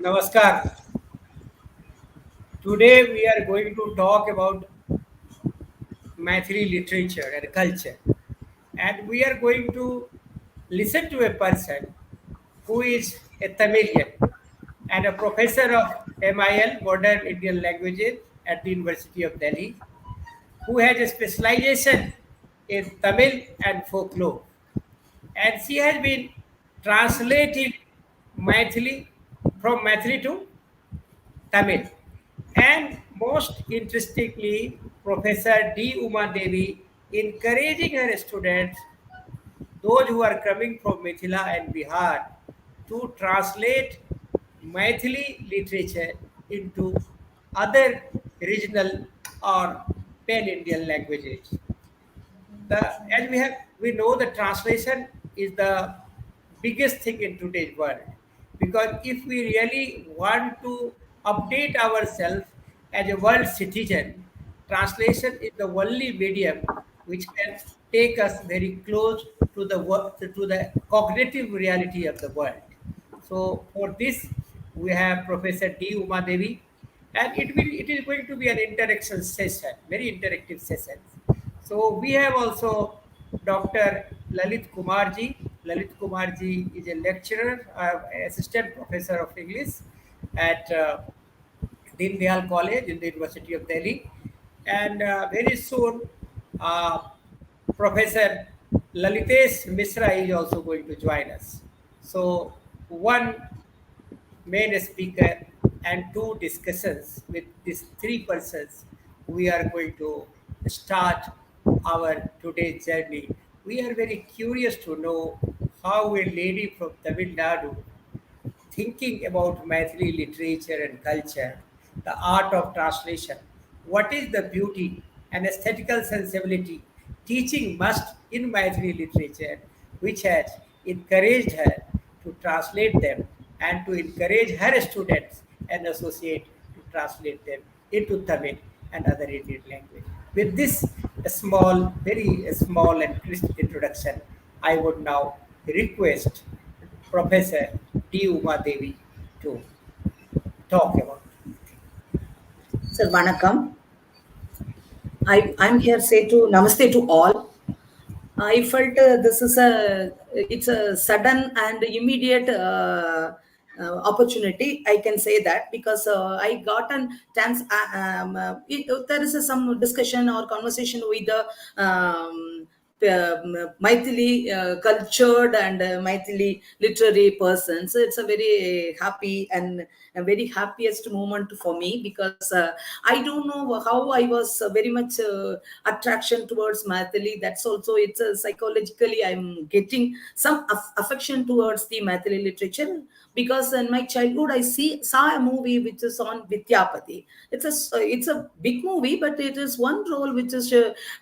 Namaskar. Today we are going to talk about Maithili literature and culture. And we are going to listen to a person who is a Tamilian and a professor of MIL, Modern Indian Languages, at the University of Delhi, who has a specialization in Tamil and folklore. And she has been translating Maithili from Maithili to Tamil. And most interestingly, Professor D. Uma Devi encouraging her students, those who are coming from Mithila and Bihar, to translate Maithili literature into other regional or pan-Indian languages. As we know, the translation is the biggest thing in today's world, because if we really want to update ourselves as a world citizen, translation is the only medium which can take us very close to the cognitive reality of the world. So for this, we have Professor D. Uma Devi, and it is going to be an interaction session, very interactive session. So we have also Dr. Lalit Kumarji. Lalit Kumarji is a lecturer, assistant professor of English at Deen Dayal College in the University of Delhi. And very soon, uh, Professor Lalitesh Misra is also going to join us. So one main speaker and two discussions with these three persons, we are going to start our today's journey. We are very curious to know how a lady from Tamil Nadu, thinking about Maithili literature and culture, the art of translation, what is the beauty and aesthetical sensibility teaching must in Maithili literature, which has encouraged her to translate them and to encourage her students and associate to translate them into Tamil and other Indian language. With this very small and crisp introduction, I would now request Professor D. Uma Devi to talk about. Sir, Vanakkam. I'm here say to Namaste to all. I felt it's a sudden and immediate opportunity. I can say that because I got an chance. There is some discussion or conversation with the Maithili cultured and Maithili literary person. So it's a very happy and a very happiest moment for me because I don't know how I was very much attraction towards Maithili. That's also it's psychologically I'm getting some affection towards the Maithili literature because in my childhood I saw a movie which is on Vidyapati. It's a big movie, but it is one role which is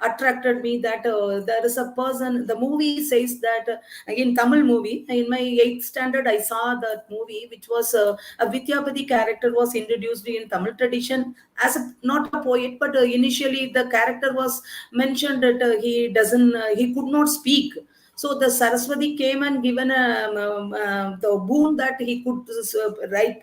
attracted me that there is a person. The movie says that in Tamil movie in my 8th standard I saw that movie which was a Vidyapati character was introduced in Tamil tradition as not a poet, but initially the character was mentioned that he could not speak. So the Saraswati came and given the boon that he could recite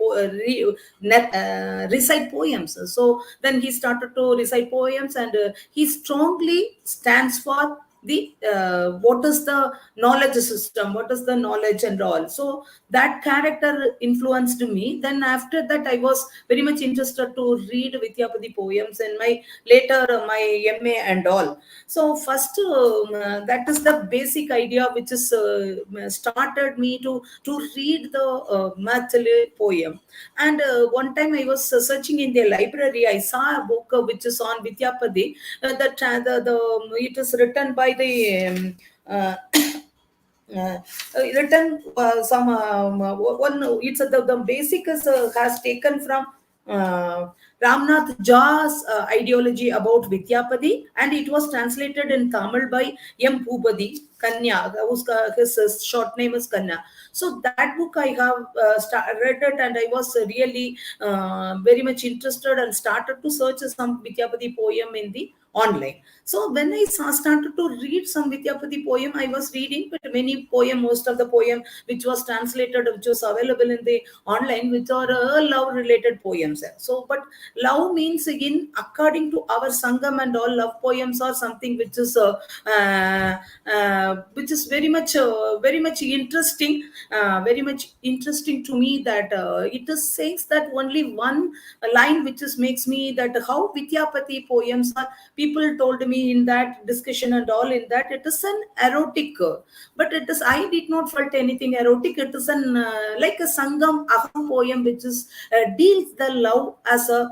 poems. So then he started to recite poems, and he strongly stands for the what is the knowledge system, what is the knowledge and all. So that character influenced me. Then after that I was very much interested to read Vidyapati poems and my later my MA and all. So first that is the basic idea which is started me to read the Maithili poem. And one time I was searching in the library, I saw a book which is on Vidyapati. It is written by the written some one. It's the basic is has taken from Ramnath Jha's ideology about Vidyapati, and it was translated in Tamil by M. Bhupati Kanya. His short name is Kanya. So that book I have read it, and I was really very much interested and started to search some Vidyapati poem in the online. So when I started to read some Vidyapati poem, I was reading, but many poem, most of the poem which was translated, which was available in the online, which are love related poems. So, but love means again, according to our Sangam and all, love poems are something which is very much interesting, very much interesting to me. That it is says that only one line which is makes me that how Vidyapati poems are. People told me in that discussion and all, in that it is an erotic, but it is, I did not felt anything erotic. It is an like a Sangam Aham poem, which is deals the love as a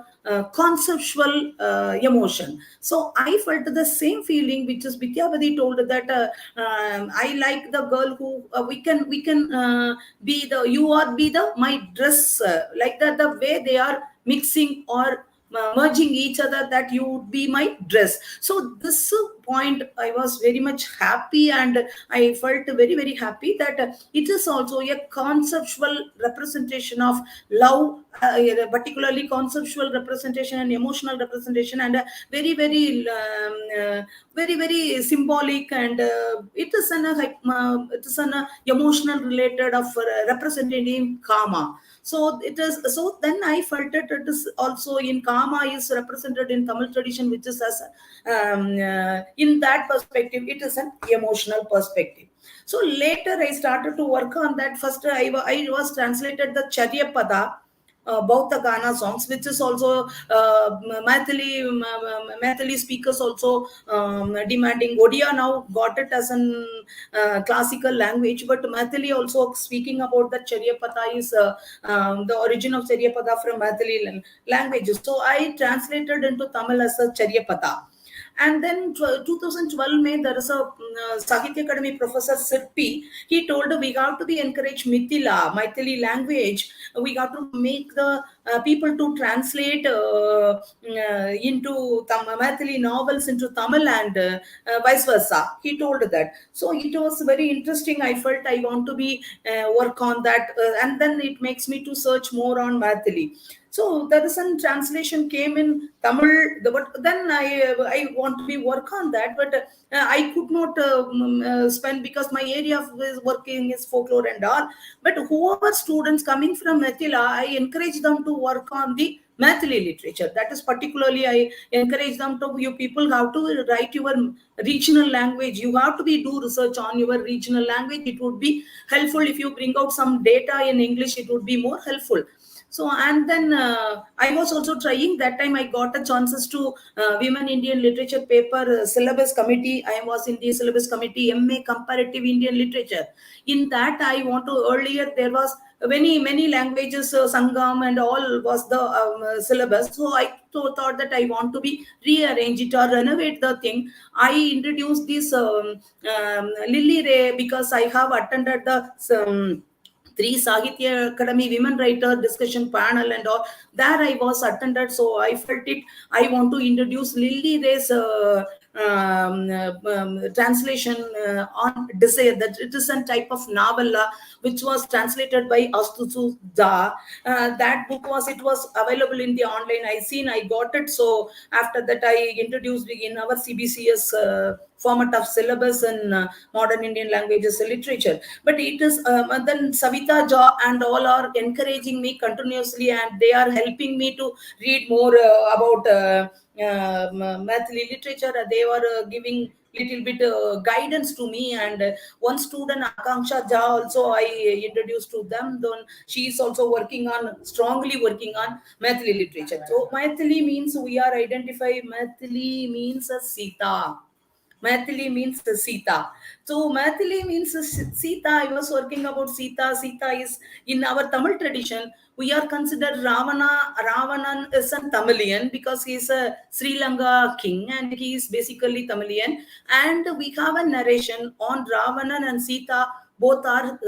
conceptual emotion. So I felt the same feeling which is Vidyapati told, that I like the girl who we can be the, you are be the my dress, like that, the way they are mixing or merging each other, that you would be my dress. So this point I was very much happy, and I felt very happy that it is also a conceptual representation of love, particularly conceptual representation and emotional representation, and very symbolic, and it is an emotional related of representing karma. So it is, so then I felt it, it is also in karma is represented in Tamil tradition, which is as in that perspective, it is an emotional perspective. So later I started to work on that. First I was translated the Charyapada, Bautha Gana songs, which is also Maithili speakers also demanding. Odia now got it as an classical language, but Maithili also speaking about that Charyapada is the origin of Charyapada from Maithili languages. So I translated into Tamil as a Charyapada. And then 2012 May, there is a Sahitya Academy professor Sirpi. He told we have to be encourage Maithili language. We have to make the people to translate into Maithili novels into Tamil, and vice versa. He told that. So it was very interesting. I felt I want to be work on that, and then it makes me to search more on Maithili. So there is some translation came in Tamil, but then I want to be work on that, but I could not spend, because my area of working is folklore and all. But whoever students coming from Mathila, I encourage them to work on the Mathili literature. That is particularly I encourage them to, you people have to write your regional language. You have to be do research on your regional language. It would be helpful if you bring out some data in English. It would be more helpful. So, and then I was also trying that time. I got a chances to Women Indian Literature paper syllabus committee. I was in the syllabus committee, MA Comparative Indian Literature. In that, I want to, earlier there was many languages, Sangam and all was the syllabus. So I thought that I want to be rearrange it or renovate the thing. I introduced this Lily Ray, because I have attended the three Sahitya Academy women writer discussion panel and all. There I was attended, so I felt it. I want to introduce Lily Ray's translation on Desire. That it is a type of novella which was translated by Astutu Da. That book was available in the online. I got it. So after that, I introduced in our CBCS format of syllabus in modern Indian languages and literature. But it is then Savita Jha and all are encouraging me continuously, and they are helping me to read more about Mathili literature. They were giving little bit guidance to me, and one student Akanksha Jha also I introduced to them. Then she is also strongly working on Mathili literature. So Mathili means, we are identified, Mathili means a Sita. Mathili means Sita. So Mathili means Sita. I was working about Sita. Sita is in our Tamil tradition. We are considered Ravana. Ravanan is a Tamilian because he is a Sri Lanka king, and he is basically Tamilian. And we have a narration on Ravanan and Sita. Both are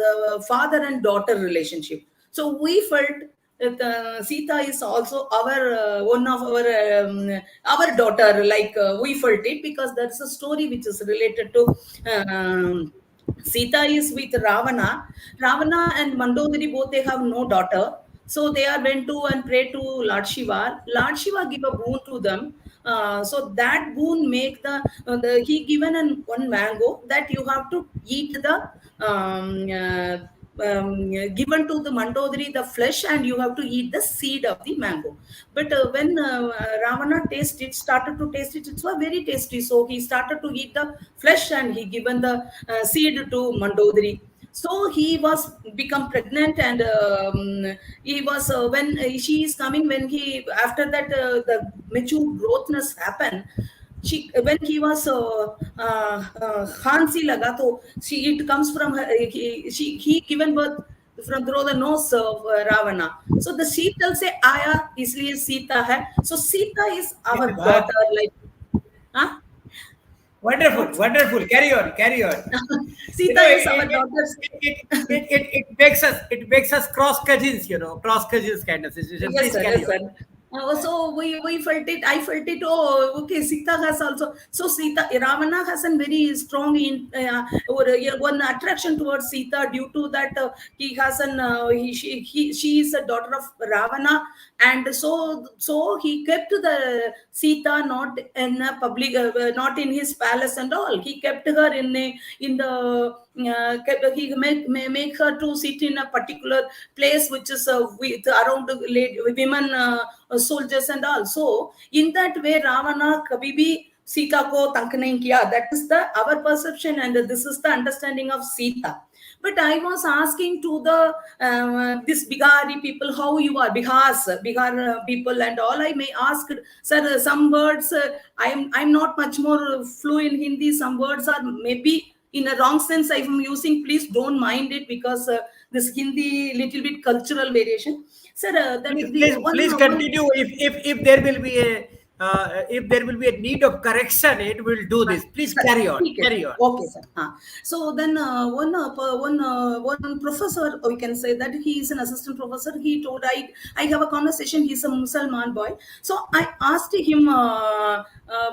father and daughter relationship. So we felt Sita is also our one of our daughter. Like we felt it, because there's a story which is related to Sita is with Ravana. Ravana and Mandodari both, they have no daughter. So they are went to and pray to Lord Shiva. Lord Shiva give a boon to them. So that boon make he given one mango that you have to eat the given to the Mandodari the flesh, and you have to eat the seed of the mango. But when Ravana started to taste it, it was very tasty. So he started to eat the flesh, and he given the seed to Mandodari. So he was become pregnant, and he was when she is coming, when he after that the mature growthness happened. She when he was Hansi laga, so she it comes from her, he given birth from through the nose of Ravana. So the Sita say Aya isliye Sita hai. So Sita is क्या our बात daughter, है. like, huh? Wonderful, What's wonderful. Carry on, carry on. You Sita know, is our daughter. it makes us cross cousins. You know, cross cousins kind of situation. Yes, Please sir. carry Yes, on. sir. So we felt it. I felt it. Oh, okay. Sita has also. So Sita, Ravana has a very strong or one attraction towards Sita due to that he has an she is a daughter of Ravana, and so he kept the Sita not in a public, not in his palace and all. He kept her in the he make her to sit in a particular place which is with around women soldiers and all. So in that way Ravana kabhi bhi Sita ko tank nahi kiya. That is the our perception, and this is the understanding of Sita. But I was asking to the this Bihari people, how you are, Bihar people and all. I may ask, sir, some words I'm not much more fluent in Hindi. Some words are maybe in a wrong sense I'm using. Please don't mind it, because this Hindi little bit cultural variation. Sir, that Please, the please, please one. continue. If there will be a if there will be a need of correction, it will do हाँ, this. Please sir carry on. ठीक है Carry on. Okay sir हाँ so then one professor, we can say that he is an assistant professor. He told I have a conversation. He's a Muslim boy. So I asked him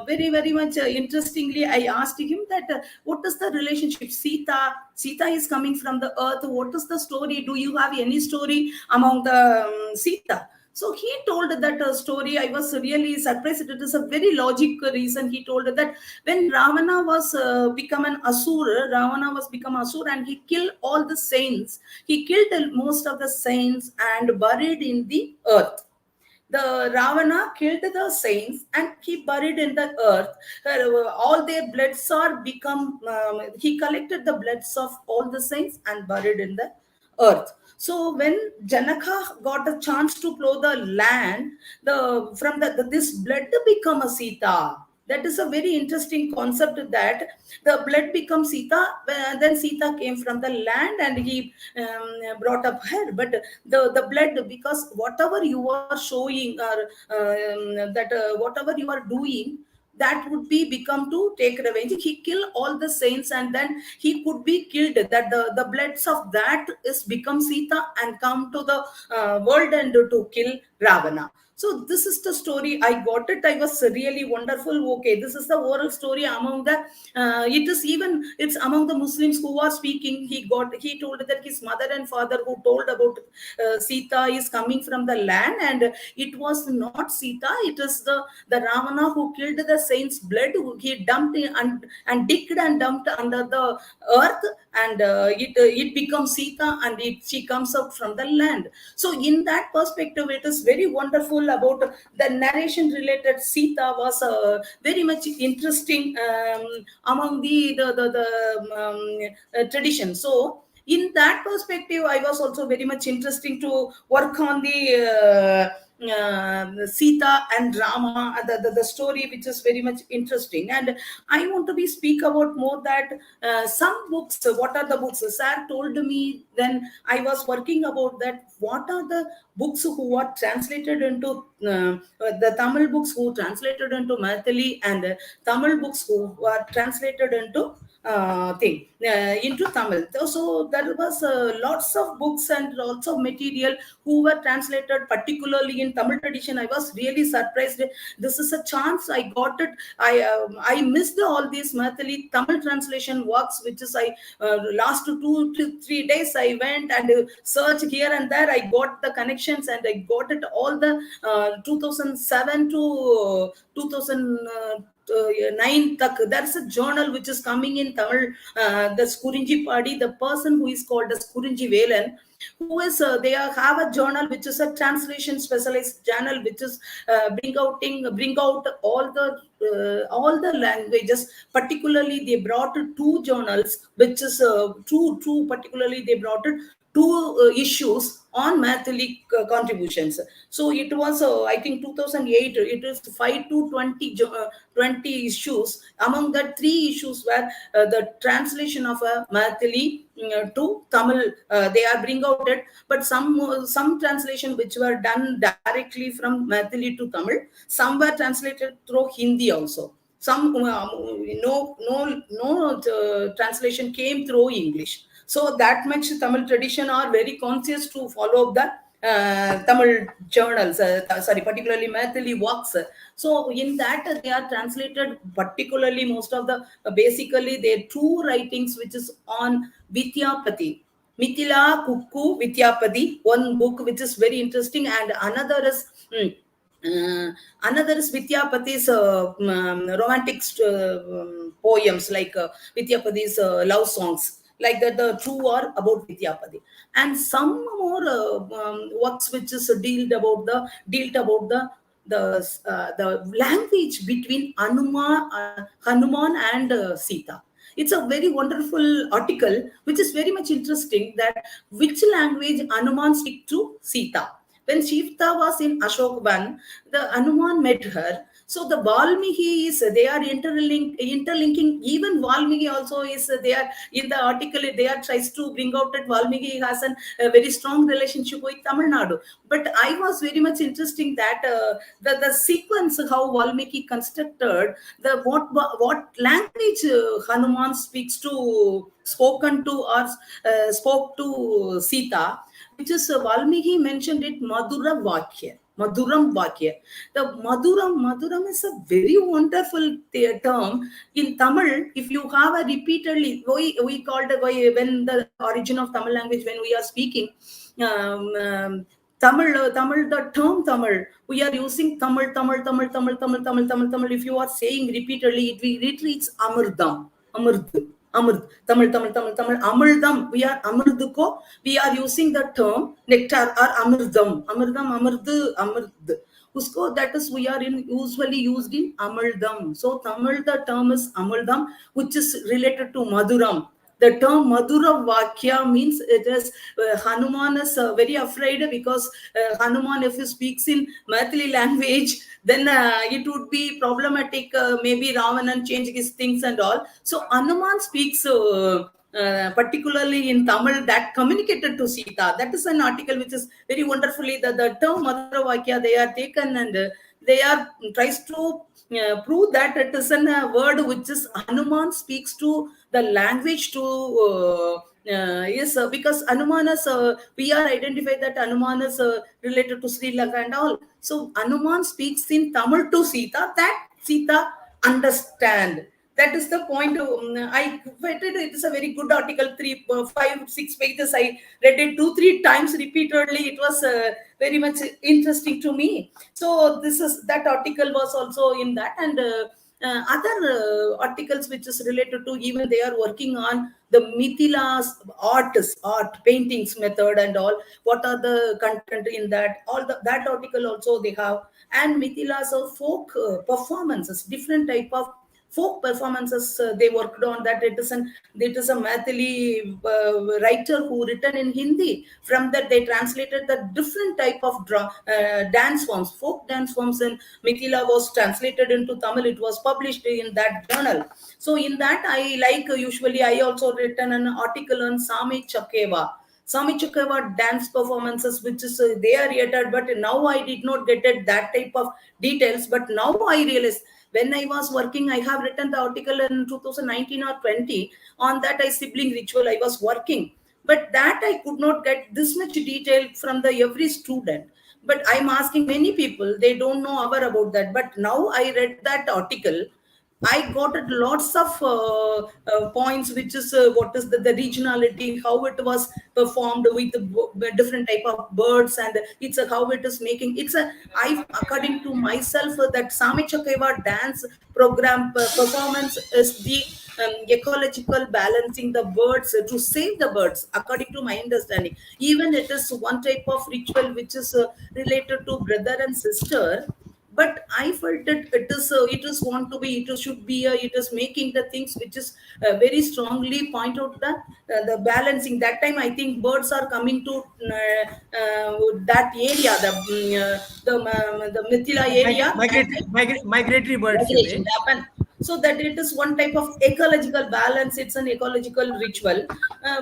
very much interestingly. I asked him that what is the relationship? Sita is coming from the earth. What is the story? Do you have any story among the Sita? So he told that story. I was really surprised. It is a very logical reason. He told that when Ravana was become an Asura, Ravana was become Asura, and he killed all the saints. He killed most of the saints and buried in the earth. The Ravana killed the saints and he buried in the earth. All their bloods are become. He collected the bloods of all the saints and buried in the earth. So when Janaka got a chance to plow the land, this blood become a Sita. That is a very interesting concept, that the blood becomes Sita. Then Sita came from the land and he brought up her. But the blood, because whatever you are showing, or that whatever you are doing, that would be become to take revenge. He kill all the saints, and then he could be killed. That the bloods of that is become Sita and come to the world and to kill Ravana. So this is the story. I got it. I was really wonderful. Okay, this is the oral story among the. It's among the Muslims who are speaking. He told that his mother and father who told about Sita is coming from the land, and it was not Sita. It is the Ravana who killed the saint's blood. He dumped and digged and dumped under the earth, and it becomes Sita, and she comes out from the land. So in that perspective, it is very wonderful about the narration related. Sita was very much interesting among the tradition. So in that perspective, I was also very much interesting to work on the Sita and Rama, the story, which is very much interesting. And I want to be speak about more that some books. What are the books? Sir told me then I was working about that. What are the books who are translated into the Tamil books who translated into Maithili, and Tamil books who are translated into thing into Tamil. So there was lots of books and lots of material who were translated, particularly in Tamil tradition. I was really surprised. This is a chance I got it. I missed all these Mathili Tamil translation works, which is I last 2 to 3 days I went and searched here and there. I got the connections and I got it all the 2007 to 2009 tak. There's a journal which is coming in Tamil, the Skurinji Padi, the person who is called as Kurinji Velan, who is they have a journal which is a translation specialized journal which is bring out all the languages. Particularly they brought two journals which is two particularly they brought it two issues on Matholic contributions. So it was, I think, 2008. It is 5 to 20 issues. Among the three issues were the translation of a Mathili to Tamil. They are bring out it, but some translation which were done directly from Mathili to Tamil. Some were translated through Hindi also. Some no translation came through English. So that much Tamil tradition are very conscious to follow the Tamil journals, particularly Mathili works. So in that they are translated, particularly most of the basically there are two writings which is on Vidyapati. Mithila Kukku Vidyapati, one book which is very interesting, and another is another is Vidyapati's romantic poems, like Vidyapati's love songs. Like that, the two are about Vidyapati, and some more works which is dealt about the language between Hanuman and Sita. It's a very wonderful article, which is very much interesting. That which language Hanuman speak to Sita. When Sita was in Ashokban, the Hanuman met her. So the Valmiki is they are interlinking. Even Valmiki also is they are in the article. They are tries to bring out that Valmiki has a very strong relationship with Tamil Nadu. But I was very much interesting that the sequence how Valmiki constructed the what language Hanuman speaks to spoken to or spoke to Sita, which is Valmiki mentioned it Madhura Vakya. Madhuram Vakya. The Madhuram is a very wonderful term. In Tamil, if you have a repeatedly, we called when the origin of Tamil language, when we are speaking, Tamil, the term Tamil, we are using Tamil. If you are saying repeatedly, it reads Amurdam. Amrut, Tamil, Amurdam. We are Amurduko. We are using the term nectar or Amurdam. Amurd. Usko, that is we are usually used in Amurdam. So Tamil, the term is Amurdam, which is related to Maduram. The term Madhura Vakya means it is Hanuman is very afraid because Hanuman, if he speaks in Mathili language, then it would be problematic. Maybe Ravanan change his things and all. So Hanuman speaks particularly in Tamil that communicated to Sita. That is an article which is very wonderfully the term Madhura Vakya they are taken and they are tries to prove that it is a word which is Hanuman speaks to the language to yes, because Hanuman is we are identified that Hanuman is related to Sri Lanka and all. So Hanuman speaks in Tamil to Sita that Sita understand. That is the point. I read it. It is a very good article. 3, 5, 6 pages. I read it 2, 3 times repeatedly. It was very much interesting to me. So that article was also in that, and other articles which is related to even they are working on the Mithila's art paintings method and all. What are the content in that? That article also they have, and Mithila's folk performances, different type of folk performances they worked on that. It is a Mathili writer who written in Hindi. From that they translated the different type of dance forms, folk dance forms in Mithila was translated into Tamil. It was published in that journal. So in that usually I also written an article on Sami Chakeva. Sami Chakeva dance performances, which is they are created, but now I did not get it that type of details. But now I realize When I was working, I have written the article in 2019 or 20 on that I sibling ritual. I was working, but that I could not get this much detail from the every student. But I'm asking many people, they don't know about that. But now I read that article, I got it lots of points, which is what is the regionality, how it was performed with the different type of birds, and it's how it is making. It's a I according to myself that Sami Chakeva dance program performance is the ecological balancing the birds to save the birds, according to my understanding. Even it is one type of ritual which is related to brother and sister, but I felt that it is want to be, it should be it is making the things which is very strongly point out the balancing. That time I think birds are coming to that area, the Mithila area. Migratory birds, you Migration mean? happen, so that it is one type of ecological balance. It's an ecological ritual,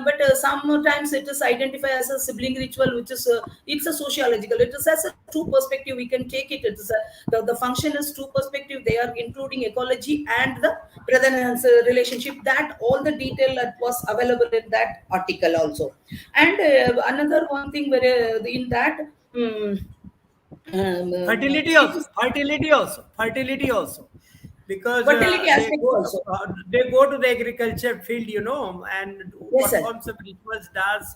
but sometimes it is identified as a sibling ritual, which is it's a sociological, it is as a two perspective we can take it. It is the function is two perspective, they are including ecology and the brother and relationship. That all the detail that was available in that article also. And another one thing where in that Fertility it also, is fertility also, because fertility aspects also. they go to the agriculture field, and do Yes, sir. perform some rituals, does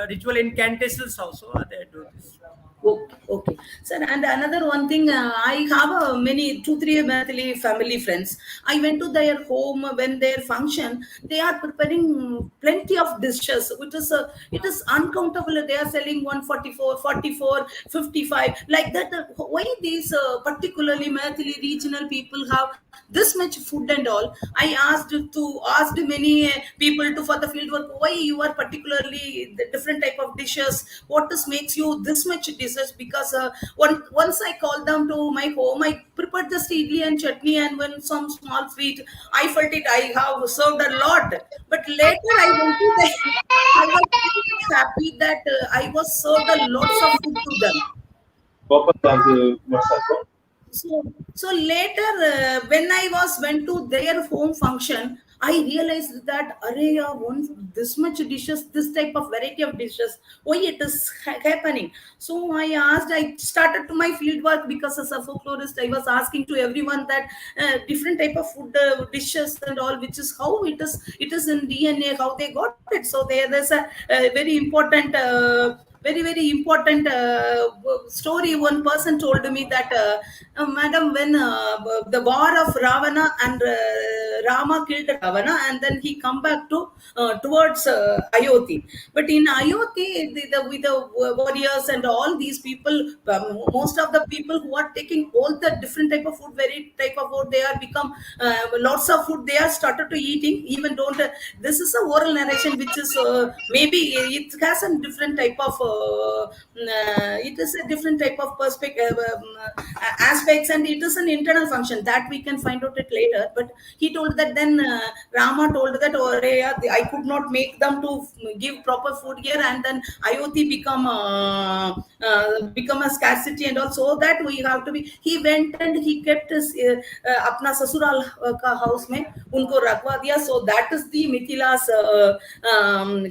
ritual incantations also. They do this. Okay, okay, sir. And another one thing, I have many two, three monthly family friends. I went to their home when their function. They are preparing plenty of dishes, which is it is uncountable. They are selling 144, 44, 55 like that. Why these particularly monthly regional people have this much food and all? I asked many people to for the field work, why you are particularly the different type of dishes, what is makes you this much dishes? Because once I called them to my home, I prepared just idli and chutney and when some small sweet. I felt it, I have served a lot, but later I went to the I was very much happy that I was served a lots of food to them. So later, when I was went to their home function, I realized that array of one this much dishes, this type of variety of dishes, why it is happening. So I asked, I started to my field work because as a folklorist, I was asking to everyone that different type of food dishes and all, which is how it is in DNA, how they got it. So there's a very important. Very important story. One person told me that madam, when the war of Ravana and Rama killed Ravana, and then he come back to towards Ayodhya. But in Ayodhya, with the warriors and all these people, most of the people who are taking all the different type of food, very type of food, they are become lots of food they are started to eating. Even don't this is a oral narration, which is maybe it has a different type of it is a different type of perspective aspects, and it is an internal function that we can find out it later. But he told that then Rama told that, oh, I could not make them to give proper food here, and then Ayodhya become a scarcity, and also that we have to be. He went and he kept his अपना ससुराल का house में उनको रखवा दिया. So that is the Mithila's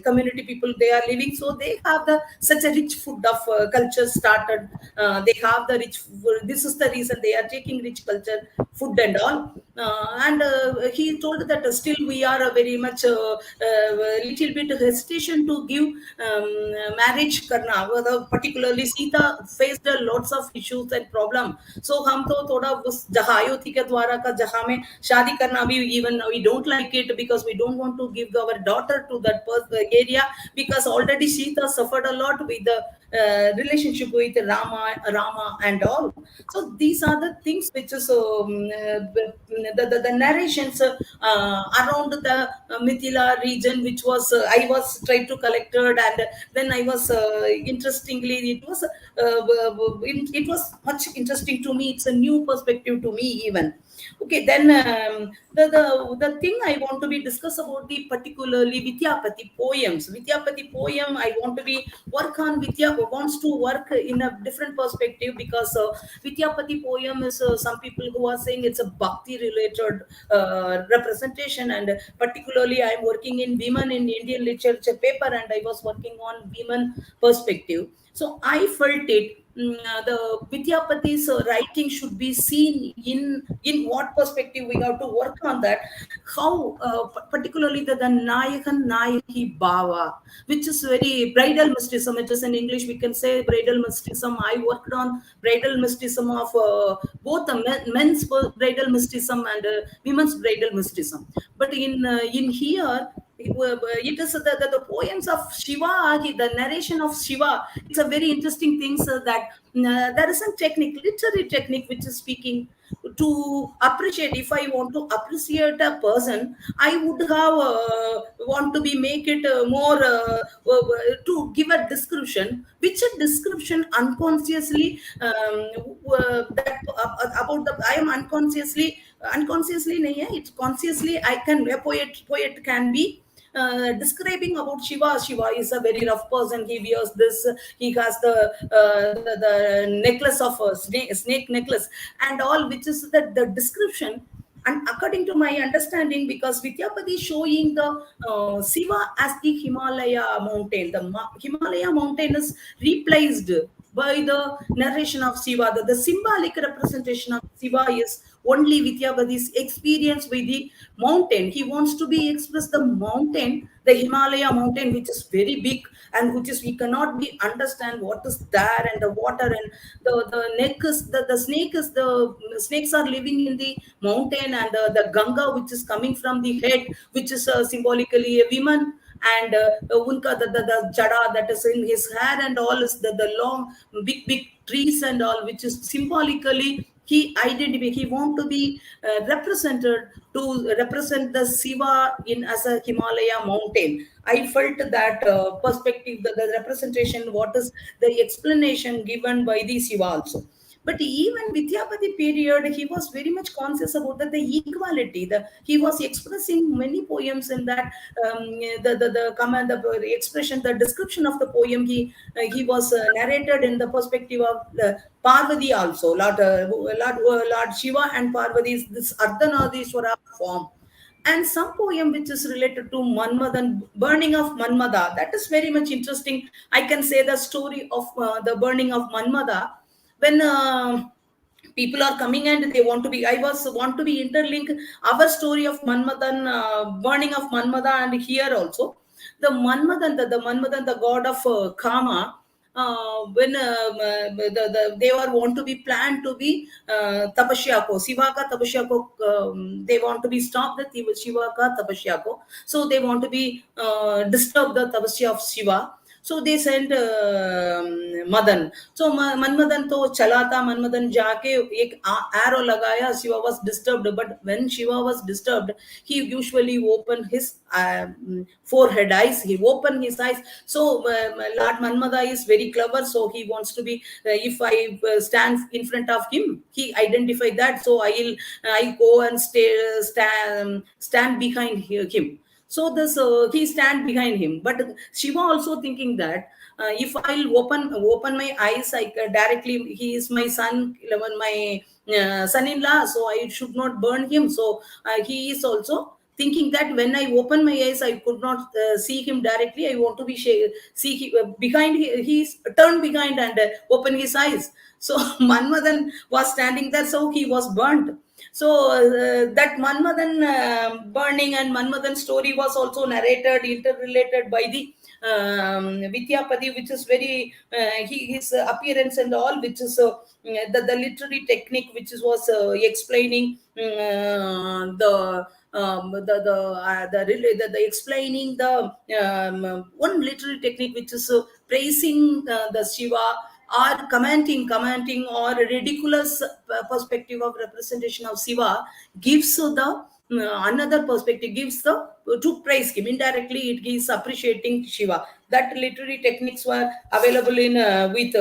community people they are living. So they have such a rich food of culture started. They have the rich. This is the reason they are taking rich culture food and all. And he told that still we are a very much little bit hesitation to give marriage करना. Particularly Sita faced lots of issues and problem. So हम तो थोड़ा उस जहाँ अयोध्या के द्वारा का जहाँ में शादी करना भी even we don't like it, because we don't want to give our daughter to that area, because already Sita suffered a lot with the relationship with Rama and all. So these are the things which is the narrations around the Mithila region, which was I was trying to collect it, and then I was interestingly it was much interesting to me. It's a new perspective to me even. Okay, then the thing I want to be discuss about the particularly Vidyapati poems. Vidyapati poem I want to be work on. Vidya wants to work in a different perspective, because Vidyapati poem is some people who are saying it's a bhakti related representation, and particularly I'm working in women in Indian literature paper, and I was working on women perspective. So I felt it. The Vidyapati's writing should be seen in what perspective we have to work on that. How particularly the Nayakan Nayaki Bhava, which is very bridal mysticism. It is in English we can say bridal mysticism. I worked on bridal mysticism of both the men's bridal mysticism and women's bridal mysticism. But in here it is the poems of Shiva, the narration of Shiva. It's a very interesting thing, so that there is a technique, literary technique, which is speaking to appreciate. If I want to appreciate a person, I would have want to be make it more to give a description, which a description unconsciously that about the I am unconsciously nahi hai, it's consciously I can a poet can be describing about Shiva. Shiva is a very rough person. He wears this. He has the necklace of a snake necklace and all, which is the description. And according to my understanding, because Vidyapati is showing the Shiva as the Himalaya mountain, the Himalaya mountain is replaced by the narration of Shiva. The symbolic representation of Shiva is only Vidyapati's experience with the mountain. He wants to be express the mountain, the Himalaya mountain, which is very big, and which is we cannot be understand what is there, and the water, and the neck is the snake is the snakes are living in the mountain, and the Ganga, which is coming from the head, which is symbolically a woman, and unka the jada that is in his hair, and all is the long big trees and all, which is symbolically he identify. He want to be represented to represent the Shiva in as a Himalaya mountain. I felt that perspective, the representation, what is the explanation given by the Shiva also. But even Vidyapati period, he was very much conscious about that the equality. He was expressing many poems in that the command, the expression, the description of the poem. He was narrated in the perspective of Parvati also. Lord Shiva and Parvati is this Ardhanadishwara form. And some poem which is related to Manmadan, burning of Manmada. That is very much interesting. I can say the story of the burning of Manmada when people are coming and they want to be. I was want to be interlink our story of Manmadan, burning of Manmada, and here also the Manmadan, the Manmadan, the god of Kama. When they were want to be planned to be tapasya ko Shiva ka tapasya ko, they want to be stopped the Shiva ka tapasya ko, so they want to be disturb the tapasya of Shiva. So they sent Madan. So Manmadan to chala tha. Manmadan jaake ek arrow lagaya. Shiva was disturbed. But when Shiva was disturbed, he usually opened his forehead eyes. He opened his eyes. So Lord Manmada is very clever. So he wants to be. If I stand in front of him, he identify that. So I go and stand behind him. So this he stand behind him. But Shiva also thinking that if I'll open my eyes, I directly he is my son, my son-in-law, so I should not burn him. So he is also thinking that when I open my eyes, I could not see him directly. I want to be see behind. He's turned behind and open his eyes. So Manmadan was standing there, so he was burnt. So that Manmadan burning and Manmadan story was also narrated, interrelated by the Vidyapati, which is very his appearance and all, which is the literary technique, which is was explaining the explaining the one literary technique, which is praising the Shiva, or commenting or ridiculous perspective of representation of Shiva, gives the another perspective, gives the to praise him indirectly. It gives appreciating Shiva. That literary techniques were available in with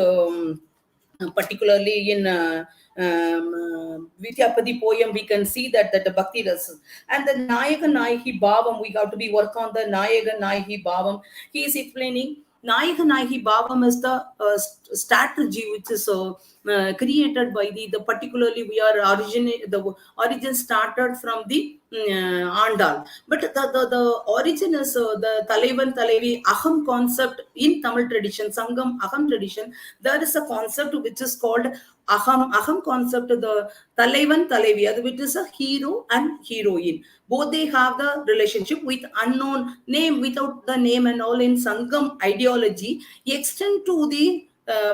particularly in Vidyapati poem, we can see that the Bhakti Rasa. And the Nayaka Nayahi Bhavam, we have to be work on the Nayaka Nayahi Bhavam. He is explaining Nayaka Nayahi Bhavam is the strategy which is created by the particularly we are the origin started from the Andal. But the origin is the Talaivan Talaivi Aham concept in Tamil tradition, Sangam Aham tradition. There is a concept which is called Aham concept, the Talaivan Talaivi, which is a hero and heroine. Both they have the relationship with unknown name, without the name and all in Sangam ideology, extend to the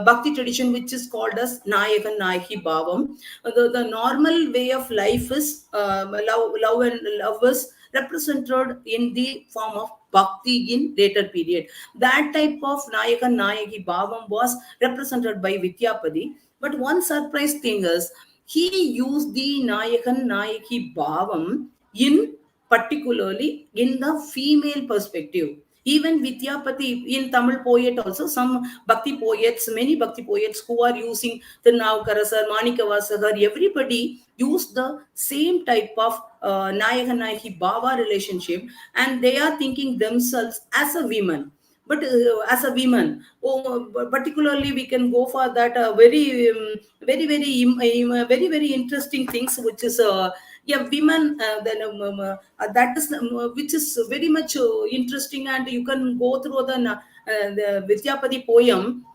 Bhakti tradition, which is called as Nayak and Nayaki Bhavam. The normal way of life is love and love is represented in the form of Bhakti in later period. That type of Nayak and Nayaki Bhavam was represented by Vidyapati. But one surprise thing is, he used the Nayak and Nayaki Bhavam in particularly in the female perspective. Even Vidyapati in Tamil poet also, some Bhakti poets, many Bhakti poets who are using the Navkarasar, Manikavasakar, everybody use the same type of Nayaka Nayaki Bhava relationship, and they are thinking themselves as a woman. But as a woman, particularly we can go for that very very interesting things, which is yeah, women, then that is which is very much interesting, and you can go through the Vidyapati poem.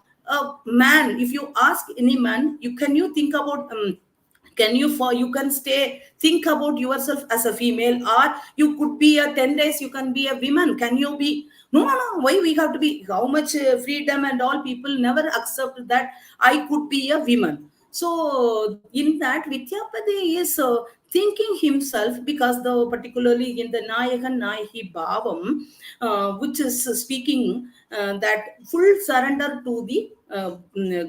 Man, if you ask any man, you think about can you for you can stay think about yourself as a female, or you could be a 10 days you can be a woman, can you be? No, why we have to be, how much freedom and all, people never accept that I could be a woman. So in that Vidyapati is thinking himself, because the particularly in the Nayakan Nayahi Bhavam, which is speaking that full surrender to the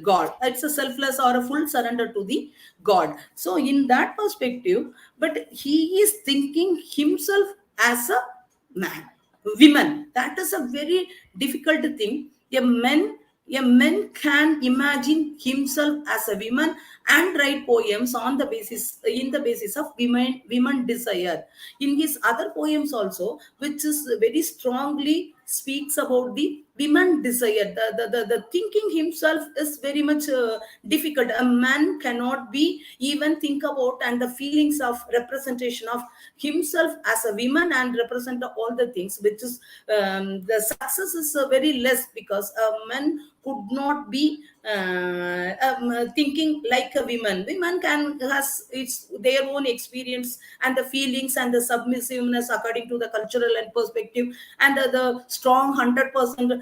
God. It's a selfless or a full surrender to the God. So in that perspective, but he is thinking himself as a man, women. That is a very difficult thing. A man can imagine himself as a woman and write poems on the basis in the basis of women desire. In his other poems also, which is very strongly speaks about the women desire. The thinking himself is very much difficult. A man cannot be even think about and the feelings of representation of himself as a woman and represent all the things, which is the success is very less, because a man could not be thinking like a woman. Women can has its their own experience and the feelings and the submissiveness according to the cultural and perspective, and the strong 100%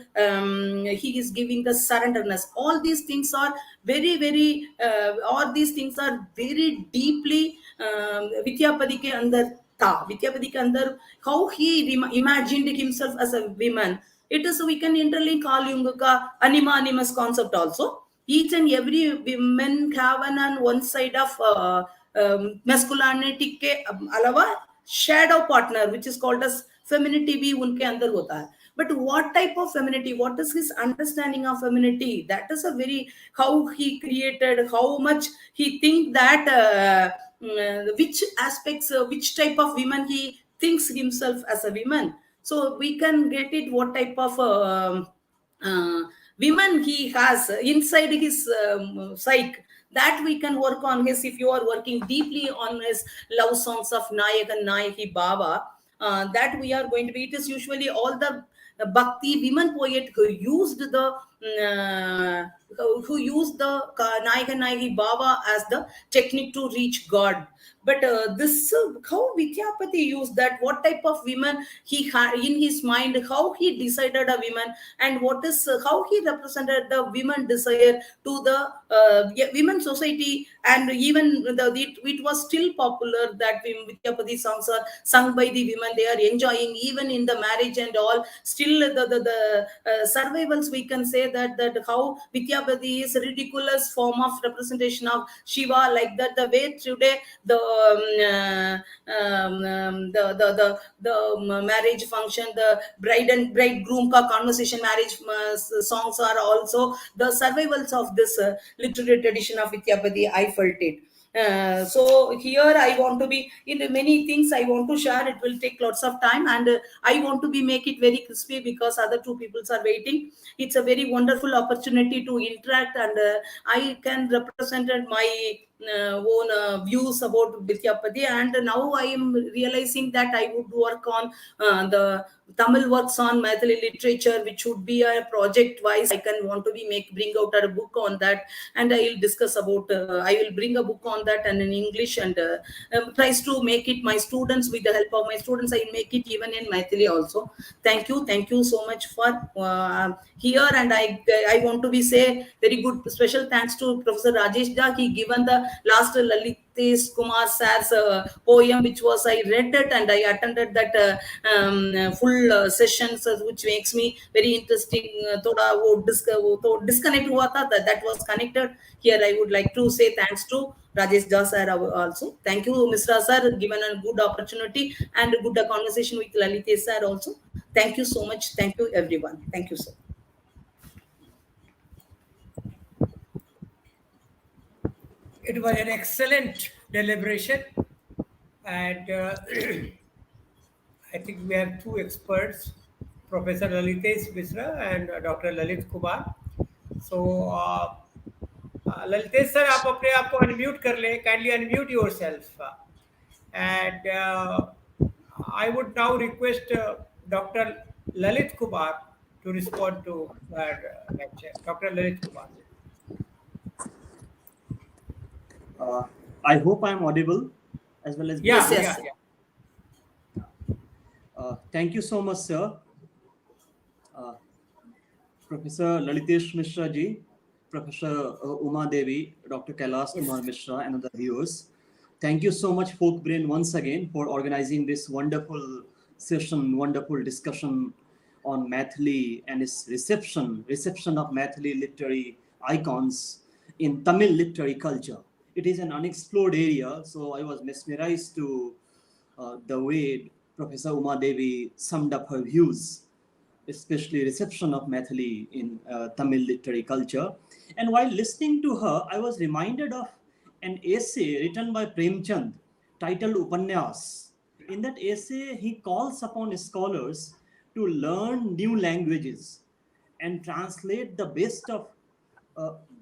he is giving the surrenderness. All these things are very very all these things are very deeply Vidyapati ke andar tha. Vidyapati ke andar, how he imagined himself as a woman. It is, we can interlink all Jung ka anima animus concept also. Each and every women have an one side of masculinity के अलावा shadow partner, which is called as femininity, भी उनके अंदर होता है. But what type of femininity, what is his understanding of femininity? That is a very, how he created, how much he think that which aspects, which type of women he thinks himself as a woman. So we can get it what type of uh, women he has inside his psyche, that we can work on his. If you are working deeply on his love songs of Nayak and Nayaki Baba, that we are going to be, it is usually all the bhakti women poet who used the Nayak and Nayaki Baba as the technique to reach God. But this how Vidyapati used that, what type of women he had in his mind, how he decided a woman, and what is how he represented the women desire to the women society. And even it was still popular that Vidyapati songs are sung by the women, they are enjoying even in the marriage and all. Still the survivals, we can say that how Vidyapati Vidyapati is a ridiculous form of representation of Shiva, like that. The way today the marriage function, the bride and bridegroom ka conversation, marriage songs are also the survivals of this literary tradition of Vidyapati. I felt it. So here I want to be in many things I want to share. It will take lots of time, and I want to be make it very crispy because other two peoples are waiting. It's a very wonderful opportunity to interact, and I can represent my own views about Vidyapati. And now I am realizing that I would work on the Tamil works on Maithili literature, which would be a project wise. I can want to be bring out a book on that, and I will discuss about. I will bring a book on that and in English, and tries to make it my students, with the help of my students. I make it even in Maithili also. Thank you so much for here. And I want to be say very good special thanks to Professor Rajesh Da. He given the last Lalitesh Kumar Sir's poem, which was I read it and I attended that full sessions, which makes me very interesting. Thoda wo disconnect hua tha, that was connected. Here I would like to say thanks to Rajesh Da sir also. Thank you, Mr. Sir, given a good opportunity and a good conversation with Lalitesh sir also. Thank you so much. Thank you, everyone. Thank you, sir. It was an excellent deliberation, and I think we have two experts, Professor Lalitesh Misra and Dr. Lalit Kumar. So, Lalitesh sir, आप अपने आप को unmute कर लें. Kindly unmute yourself. And I would now request Dr. Lalit Kumar to respond to our lecture. Dr. Lalit Kumar. I hope I'm audible as well as Yeah, Yes, yeah, yes. yeah. Thank you so much, sir. Professor Lalitesh Mishra ji, Professor Uma Devi, Dr. Kailash Kumar Mishra, and other viewers. Thank you so much, Folk Brain, once again for organizing this wonderful session, wonderful discussion on Maithili and its reception of Maithili literary icons in Tamil literary culture. It is an unexplored area, so I was mesmerized to the way Professor Uma Devi summed up her views, especially reception of Maithili in Tamil literary culture. And while listening to her, I was reminded of an essay written by Premchand titled Upanyas. In that essay, he calls upon scholars to learn new languages and translate the best of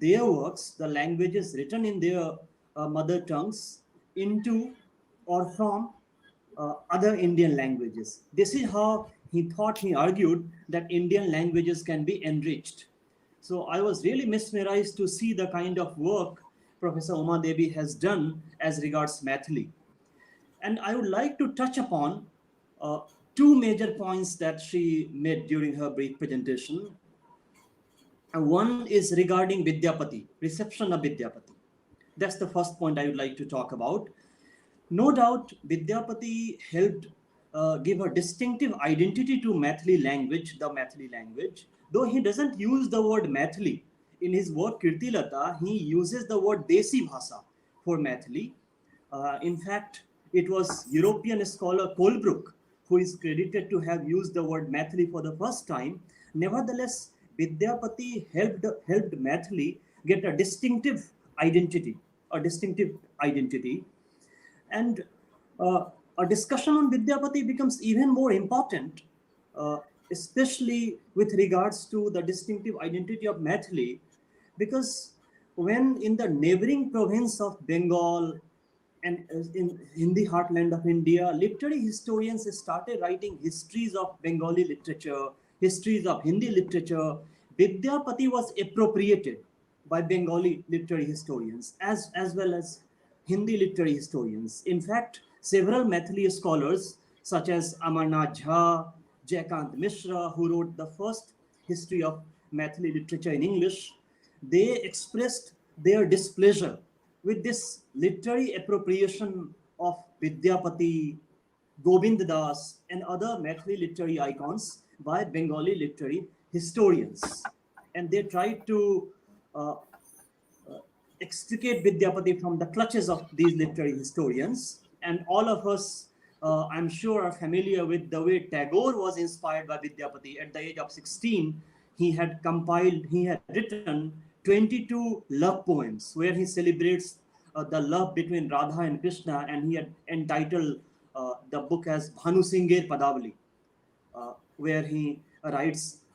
their works, the languages written in their mother tongues, into or from other Indian languages. This is how he argued that Indian languages can be enriched. So I was really mesmerized to see the kind of work Professor Uma Devi has done as regards Maithili. And I would like to touch upon two major points that she made during her brief presentation. And one is regarding Vidyapati, reception of Vidyapati. That's the first point I would like to talk about. No doubt, Vidyapati helped give a distinctive identity to Maithili language, the Maithili language. Though he doesn't use the word Maithili. In his work Kirtilata, he uses the word Desi Bhasa for Maithili. In fact, it was European scholar Colebrook who is credited to have used the word Maithili for the first time. Nevertheless, Vidyapati helped Maithili get a distinctive identity. And a discussion on Vidyapati becomes even more important, especially with regards to the distinctive identity of Maithili, because when in the neighboring province of Bengal and in the heartland of India, literary historians started writing histories of Bengali literature, histories of Hindi literature, Vidyapati was appropriated by Bengali literary historians as well as Hindi literary historians. In fact, several Maithili scholars such as Amarnath Jha, Jaykant Mishra, who wrote the first history of Maithili literature in English, they expressed their displeasure with this literary appropriation of Vidyapati, Gobind Das, and other Maithili literary icons by Bengali literary historians. And they tried to uh, extricate Vidyapati from the clutches of these literary historians. And all of us, I'm sure, are familiar with the way Tagore was inspired by Vidyapati. At the age of 16, he had written 22 love poems where he celebrates the love between Radha and Krishna, and he had entitled the book as Bhanu Singher Padavali, where he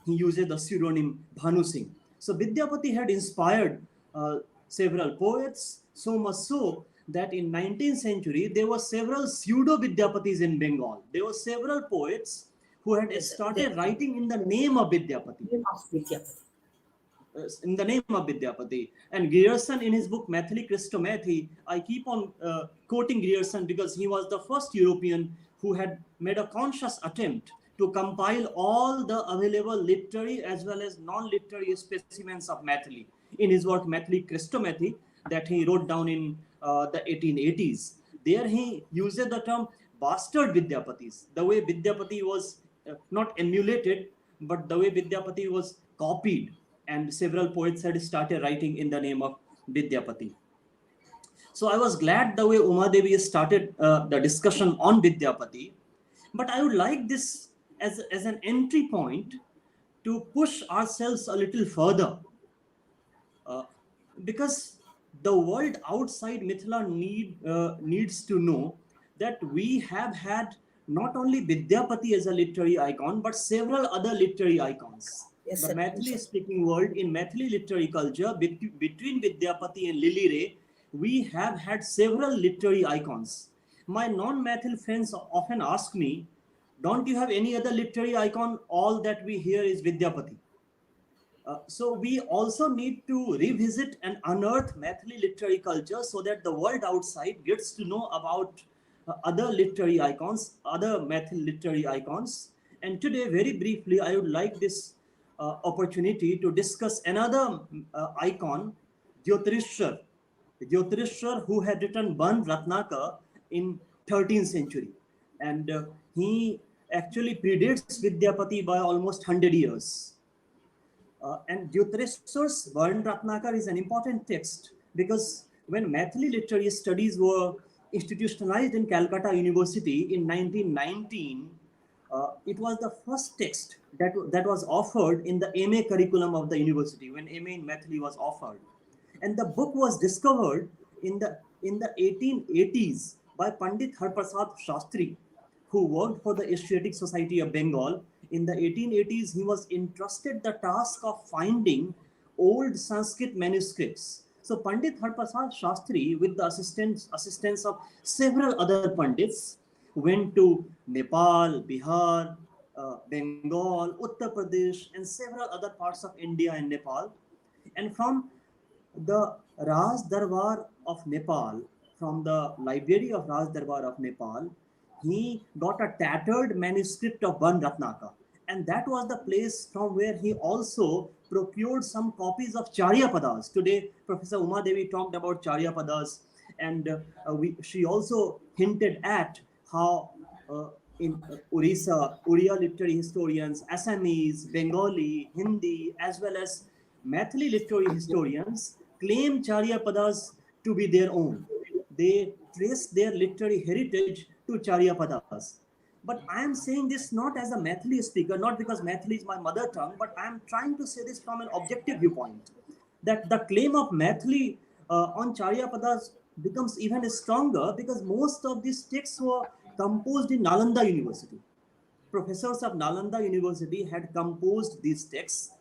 uses the pseudonym Bhanu Singh. So Vidyapati had inspired several poets, so much so that in 19th century there were several pseudo Vidyapatis in Bengal. There were several poets who had started writing in the name of Vidyapati. In the name of Vidyapati. And Grierson, in his book Maithili Christomathi, I keep on quoting Grierson because he was the first European who had made a conscious attempt to compile all the available literary as well as non-literary specimens of Maithili in his work Maithili Christomathi that he wrote down in the 1880s. There he uses the term bastard Vidyapatis, the way Vidyapati was not emulated, but the way Vidyapati was copied, and several poets had started writing in the name of Vidyapati. So I was glad the way Uma Devi started the discussion on Vidyapati, but I would like this as an entry point to push ourselves a little further, because the world outside Mithila needs to know that we have had not only Vidyapati as a literary icon, but several other literary icons. Yes, The sir. Maithili speaking world, in Maithili literary culture, between Vidyapati and Lily Ray, we have had several literary icons. My non-Maithil friends often ask me, don't you have any other literary icon? All that we hear is Vidyapati. So we also need to revisit and unearth Maithili literary culture so that the world outside gets to know about other literary icons, other Maithili literary icons. And today, very briefly, I would like this opportunity to discuss another icon, Jyotirishwar. Jyotirishwar, who had written Ban Ratnakar in 13th century. And he actually predates Vidyapati by almost 100 years. And Jyotirishwar's Varn Ratnakar is an important text because when Maithili literary studies were institutionalized in Calcutta University in 1919, it was the first text that was offered in the MA curriculum of the university when MA in Maithili was offered. And the book was discovered in the 1880s by Pandit Harprasad Shastri, who worked for the Asiatic Society of Bengal. In the 1880s, he was entrusted the task of finding old Sanskrit manuscripts. So Pandit Harprasad Shastri, with the assistance of several other Pandits, went to Nepal, Bihar, Bengal, Uttar Pradesh, and several other parts of India and Nepal. And from the Raj Darbar of Nepal, from the library of Raj Darbar of Nepal, he got a tattered manuscript of Ban Ratnakar. And that was the place from where he also procured some copies of Charyapadas. Today, Professor Uma Devi talked about Charyapadas, and she also hinted at how in Orissa, Oriya literary historians, Assamese, Bengali, Hindi, as well as Maithili literary historians claim Charyapadas to be their own. They trace their literary heritage to Charyapadas. But I am saying this not as a Maithili speaker, not because Maithili is my mother tongue, but I am trying to say this from an objective viewpoint. That the claim of Maithili on Charyapadas becomes even stronger because most of these texts were composed in Nalanda University. Professors of Nalanda University had composed these texts,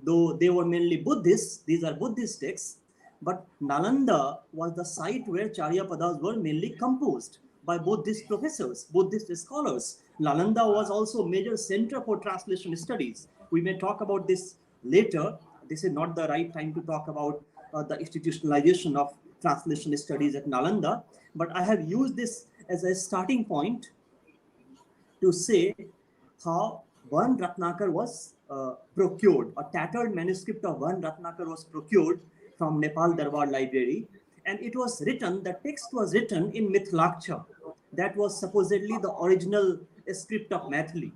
though they were mainly Buddhists. These are Buddhist texts, but Nalanda was the site where Charyapadas were mainly composed by Buddhist professors, Buddhist scholars. Nalanda was also a major center for translation studies. We may talk about this later. This is not the right time to talk about the institutionalization of translation studies at Nalanda, but I have used this as a starting point to say how Van Ratnakar was procured. A tattered manuscript of Van Ratnakar was procured from Nepal Darbar Library, and it was written, the text was written in Mithilaksha. That was supposedly the original script of Maithili.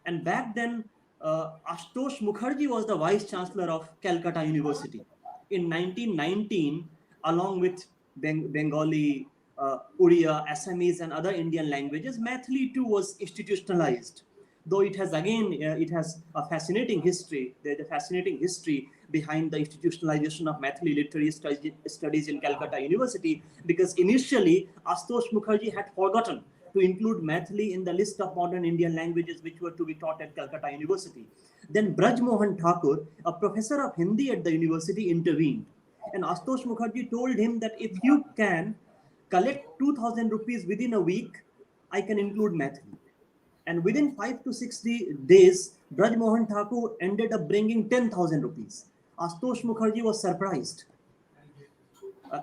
And back then, Ashutosh Mukherjee was the vice chancellor of Calcutta University. in 1919, along with Bengali, Oriya, Assamese, and other Indian languages, Maithili too was institutionalized. Though it has it has a fascinating history. There's a fascinating history behind the institutionalization of Maithili literary studies in Calcutta University, because initially Ashutosh Mukherjee had forgotten to include Maithili in the list of modern Indian languages which were to be taught at Calcutta University. Then Braj Mohan Thakur, a professor of Hindi at the university, intervened. And Ashutosh Mukherjee told him that if you can collect 2,000 rupees within a week, I can include Maithili. And within 5 to 6 days, Braj Mohan Thakur ended up bringing 10,000 rupees. Ashutosh Mukherjee was surprised.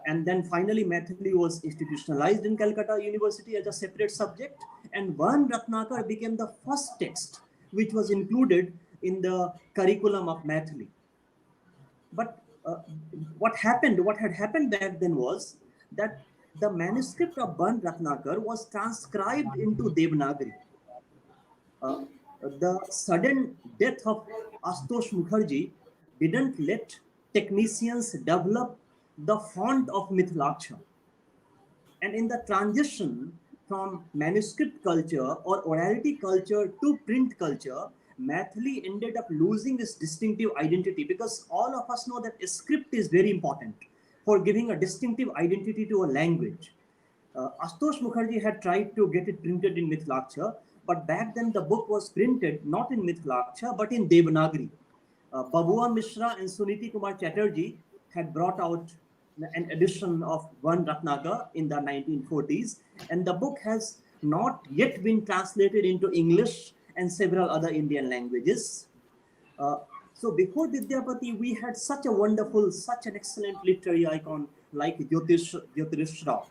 And then finally, Maithili was institutionalized in Calcutta University as a separate subject, and Van Ratnakar became the first text which was included in the curriculum of Maithili. But what had happened back then was that the manuscript of Van Ratnakar was transcribed into Devanagari. The sudden death of Ashutosh Mukherjee didn't let technicians develop the font of Mithilaksha. And in the transition from manuscript culture or orality culture to print culture, Maithili ended up losing its distinctive identity, because all of us know that a script is very important for giving a distinctive identity to a language. Ashutosh Mukherjee had tried to get it printed in Mithilaksha, but back then the book was printed not in Mithilaksha but in Devanagari. Babua Mishra and Suniti Kumar Chatterjee had brought out an edition of Van Ratnakar in the 1940s, and the book has not yet been translated into English and several other Indian languages. So before Vidyapati, we had such a wonderful, such an excellent literary icon like Jyotish Rao.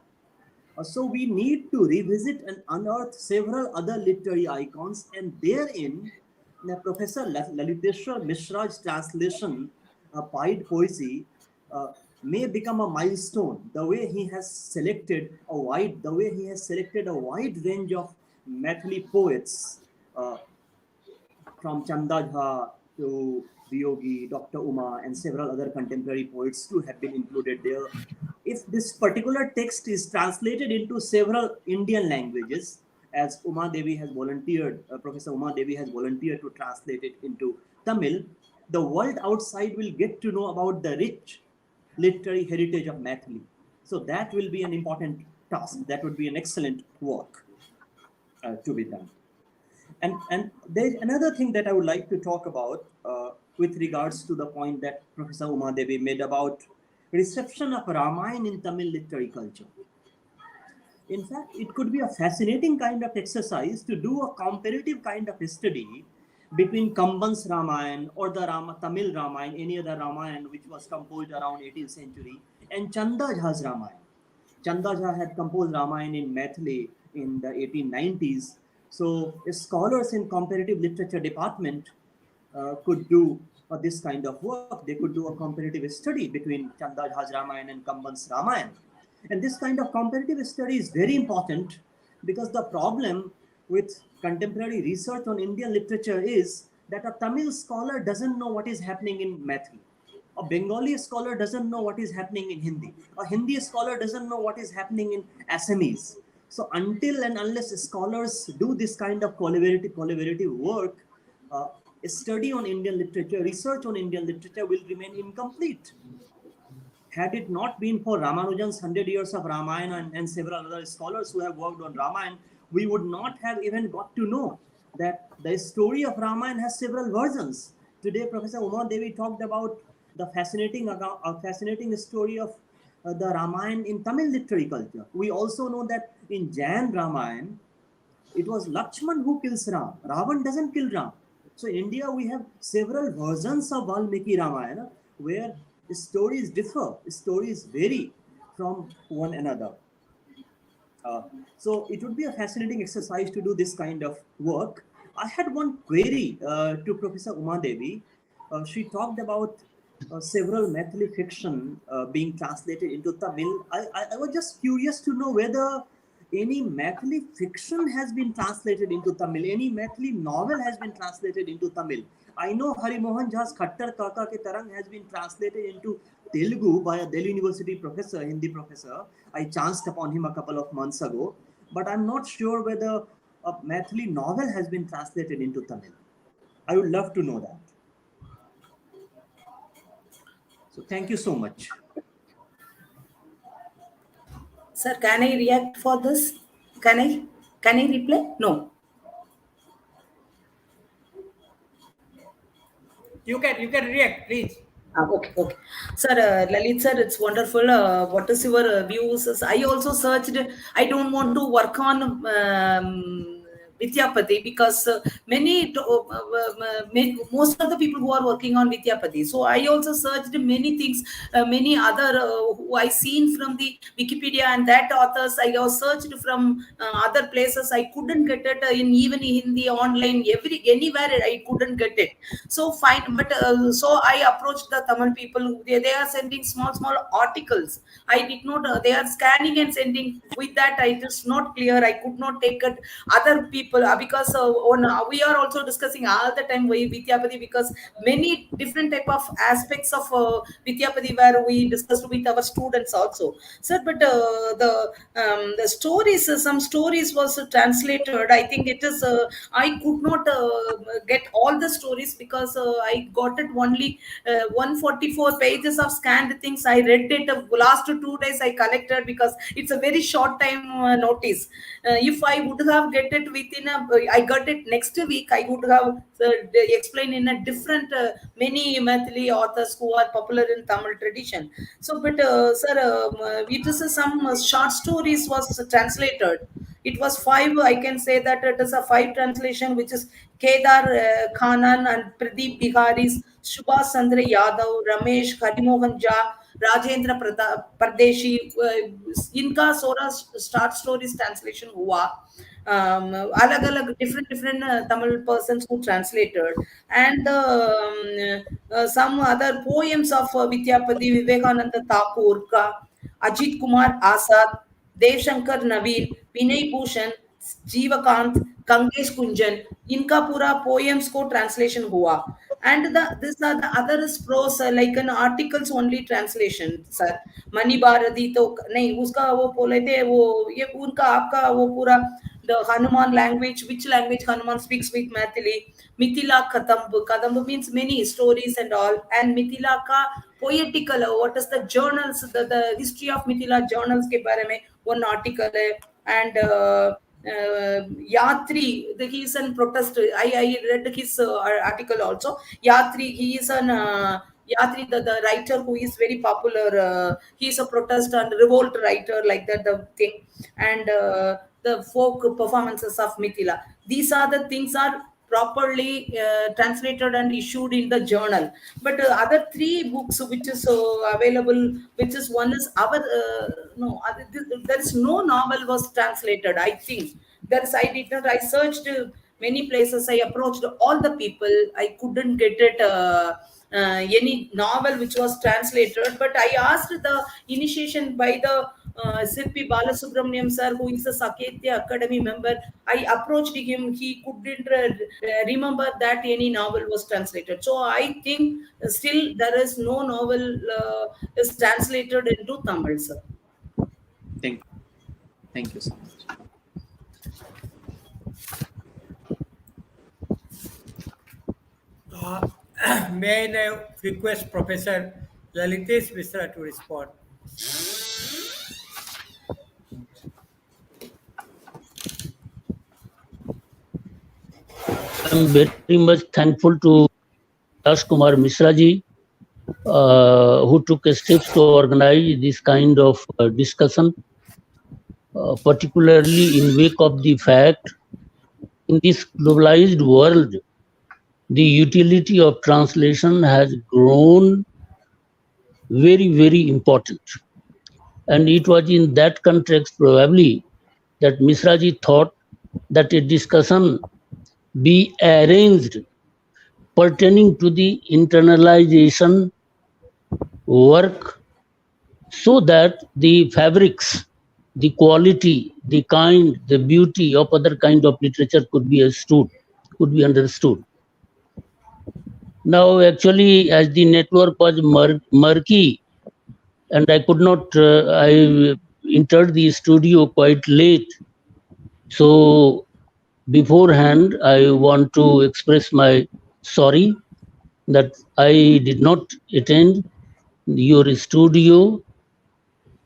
So we need to revisit and unearth several other literary icons, and therein Professor Laliteshwar Mishra's translation, Pied Poesy, may become a milestone. The way he has selected a wide range of Maithili poets, from Chanda Jha to Viyogi, Dr. Uma, and several other contemporary poets too have been included there. If this particular text is translated into several Indian languages, as Uma Devi has volunteered, Professor Uma Devi has volunteered to translate it into Tamil, the world outside will get to know about the rich literary heritage of Maithili. So that will be an important task. That would be an excellent work to be done. And there's another thing that I would like to talk about with regards to the point that Professor Uma Devi made about reception of Ramayana in Tamil literary culture. In fact, it could be a fascinating kind of exercise to do a comparative kind of study between Kamban's Ramayana or the Tamil Ramayana, any other Ramayana which was composed around 18th century, and Chanda Jha's Ramayana. Chanda Jha had composed Ramayana in Maithili in the 1890s. So scholars in comparative literature department could do this kind of work. They could do a comparative study between Chanda Jha's Ramayana and Kamban's Ramayana. And this kind of comparative study is very important, because the problem with contemporary research on Indian literature is that a Tamil scholar doesn't know what is happening in Maithili. A Bengali scholar doesn't know what is happening in Hindi. A Hindi scholar doesn't know what is happening in Assamese. So until and unless scholars do this kind of collaborative work, study on Indian literature, research on Indian literature will remain incomplete. Had it not been for Ramanujan's 100 years of Ramayana and several other scholars who have worked on Ramayana, we would not have even got to know that the story of Ramayana has several versions. Today, Professor Uma Devi talked about the fascinating story of the Ramayana in Tamil literary culture. We also know that in Jain Ramayana, it was Lakshman who kills Ram. Ravan doesn't kill Ram. So in India, we have several versions of Valmiki Ramayana where stories differ, stories vary from one another. So it would be a fascinating exercise to do this kind of work. I had one query to Professor Uma Devi. She talked about several Maithili fiction being translated into Tamil. I was just curious to know whether any Maithili fiction has been translated into Tamil, any Maithili novel has been translated into Tamil. I know Hari Mohan Jha's Khattar Kaka Ke Tarang has been translated into Telugu by a Delhi University professor, Hindi professor. I chanced upon him a couple of months ago, but I'm not sure whether a Maithili novel has been translated into Tamil. I would love to know that. So thank you so much. Sir, can I react for this? Can I reply? No. You can react, please. Okay. Sir, Lalit sir, it's wonderful. What is your views? I also searched. I don't want to work on Vidyapati because most of the people who are working on Vidyapati. So I also searched many things, many other who I seen from the Wikipedia and that authors. I have searched from other places. I couldn't get it in even in the online anywhere. I couldn't get it. So fine, but so I approached the Tamil people. They are sending small articles. I did not. They are scanning and sending. With that, it is not clear. I could not take it. Other people because we are also discussing all the time with Vidyapati because many different type of aspects of Vidyapati where we discussed with our students also. Sir, but the stories, some stories was translated. I think it is. I could not get all the stories because I got it only 144 pages of scanned things. I read it last 2 days. I collected because it's a very short time notice. If I would have get it within I got it next week, I would have explained in a different many Maithili authors who are popular in Tamil tradition. So, but sir, it is some short stories was translated. It was 5. I can say that it is a 5 translation, which is Kedar Khanan and Pradeep Bihari's Subhash Chandra Yadav, Ramesh Harimohan Jha, Rajendra Pardeshi. इनका सोरा short stories translation हुआ. अलग-अलग different Tamil persons who translated, and some other poems of Vidyapati, Vivekananda Thakur ka, Ajit Kumar Azad, Dev Shankar Naveen, Vinay Bhushan, Jeevakant, Kangesh Kunjan, इनका पूरा poems को translation हुआ. And these are the other prose like an articles only translation. Sir, Mani Bharati तो नहीं उसका वो बोले थे वो ये उनका आपका वो पूरा the Hanuman language, which language Hanuman speaks with Maithili, Mithila Kadamba means many stories and all, and Mithila ka poetical, what is the journals, the history of Mithila journals के बारे में one article है, and Yatri, he is a protest. I read his article also. Yatri, he is an Yatri, the writer who is very popular. He is a protest and revolt writer, like that the thing, and the folk performances of Mithila. These are the things are properly translated and issued in the journal. But other 3 books which is available, which is one is our there is no novel was translated. I think I searched many places. I approached all the people. I couldn't get it any novel which was translated. But I asked the initiation by the Sirpi Balasubramaniam sir, who is a Saketya Academy member. I approached him. He couldn't remember that any novel was translated. So I think still there is no novel is translated into Tamil, sir. Thank you so much. May I now request Professor Lalitesh Mishra to respond? I'm very much thankful to Raj Kumar Mishra ji, who took steps to organize this kind of discussion, particularly in wake of the fact in this globalized world, the utility of translation has grown very, very important. And it was in that context probably that Mishra ji thought that a discussion be arranged pertaining to the internalization work so that the fabrics the quality, the kind, the beauty of other kind of literature could be understood. Now, actually, as the network was murky, and I could not, I entered the studio quite late. So, beforehand, I want to express my sorry that I did not attend your studio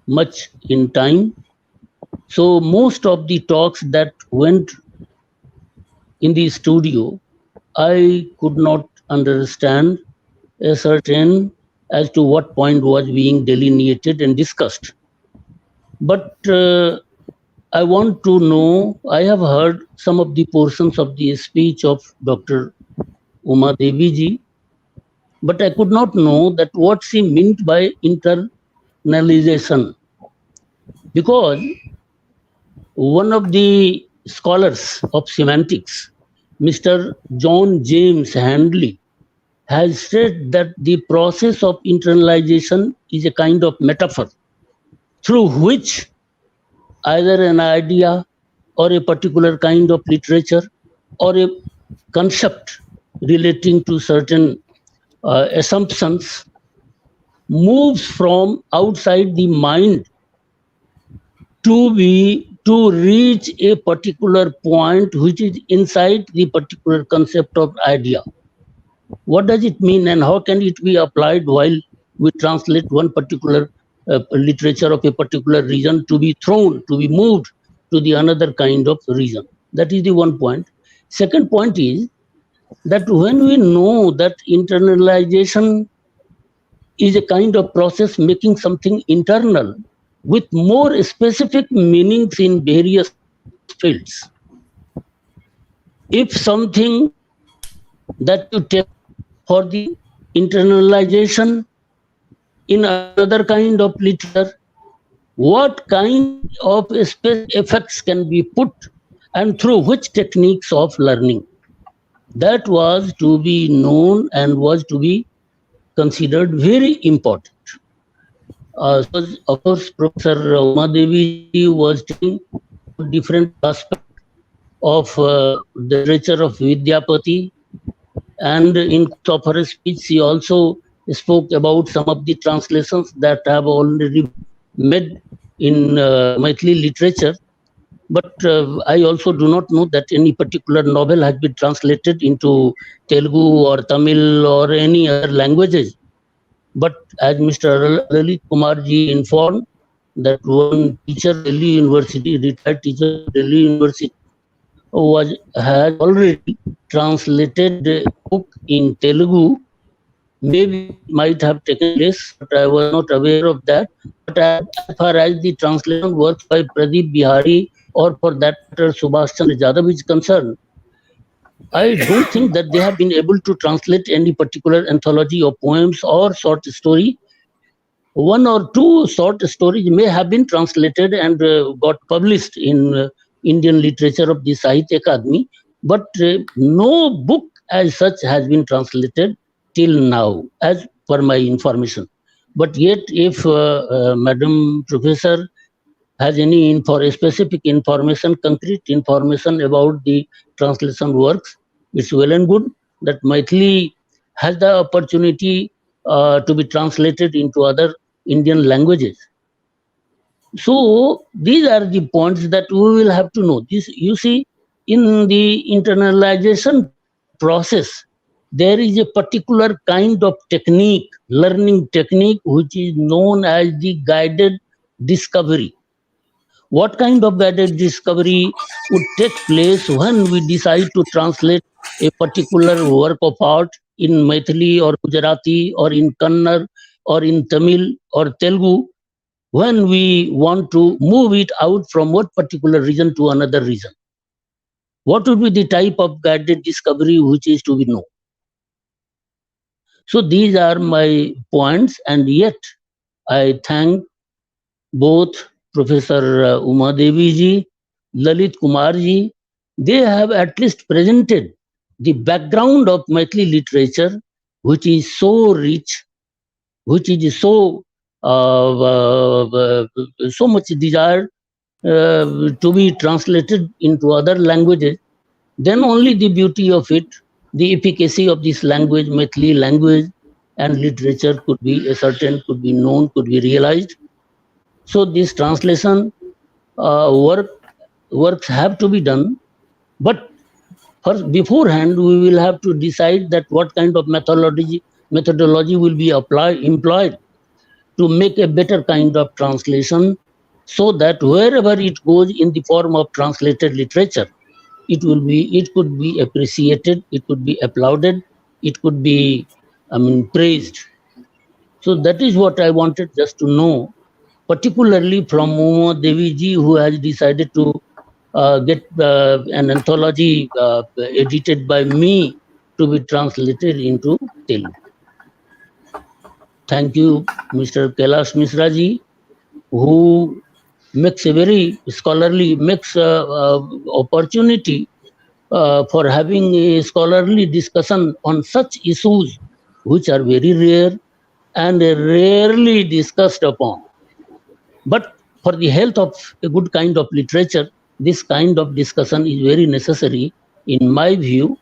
much in time. So, most of the talks that went in the studio, I could not understand a certain as to what point was being delineated and discussed. But I want to know, I have heard some of the portions of the speech of Dr. Uma Devi ji, but I could not know that what she meant by internalization. Because one of the scholars of semantics, Mr. John James Handley, has said that the process of internalization is a kind of metaphor through which either an idea or a particular kind of literature or a concept relating to certain assumptions moves from outside the mind to reach a particular point which is inside the particular concept of idea. What does it mean, and how can it be applied while we translate one particular literature of a particular region to be thrown, to be moved to the another kind of region? That is the one point. Second point is that when we know that internalization is a kind of process making something internal with more specific meanings in various fields. If something that you take for the internalization in another kind of literature, what kind of effects can be put and through which techniques of learning? That was to be known and was to be considered very important. So of course, Professor Uma Devi was taking different aspects of the literature of Vidyapati, and in of her speech, she also spoke about some of the translations that have already made in Maithili literature. But I also do not know that any particular novel has been translated into Telugu or Tamil or any other languages. But as Mr. Lalit Kumar ji informed, that one teacher, Delhi University, retired teacher, Delhi University, has already translated the book in Telugu. Maybe it might have taken place, but I was not aware of that. But as far as the translation works by Pradeep Bihari or for that matter Subhash Chandra Jadhav is concerned, I don't think that they have been able to translate any particular anthology of poems or short story. One or two short stories may have been translated and got published in Indian literature of the Sahitya Akademi, but no book as such has been translated till now, as per my information. But yet, if Madam Professor has any specific information, concrete information about the translation works, it's well and good that Maithili has the opportunity to be translated into other Indian languages. So these are the points that we will have to know. This, you see, in the internalization process, there is a particular kind of technique, learning technique, which is known as the guided discovery. What kind of guided discovery would take place when we decide to translate a particular work of art in Maithili or Gujarati or in Kannada or in Tamil or Telugu, when we want to move it out from one particular region to another region? What would be the type of guided discovery which is to be known? So these are my points, and yet I thank both Professor Uma Devi ji, Lalit Kumar ji. They have at least presented the background of Maithili literature, which is so rich, which is so so much desired to be translated into other languages, then only the beauty of it, the efficacy of this language, Maithili language and literature could be ascertained, could be known, could be realized. So this translation works have to be done, but first, beforehand, we will have to decide that what kind of methodology will be employed to make a better kind of translation, so that wherever it goes in the form of translated literature, it could be appreciated, it could be applauded, it could be, praised. So that is what I wanted just to know, particularly from Uma Devi ji, who has decided to get an anthology edited by me to be translated into Telugu. Thank you, Mr. Kailash Misra ji, who makes a very scholarly, opportunity for having a scholarly discussion on such issues which are very rare and rarely discussed upon. But for the health of a good kind of literature, this kind of discussion is very necessary in my view,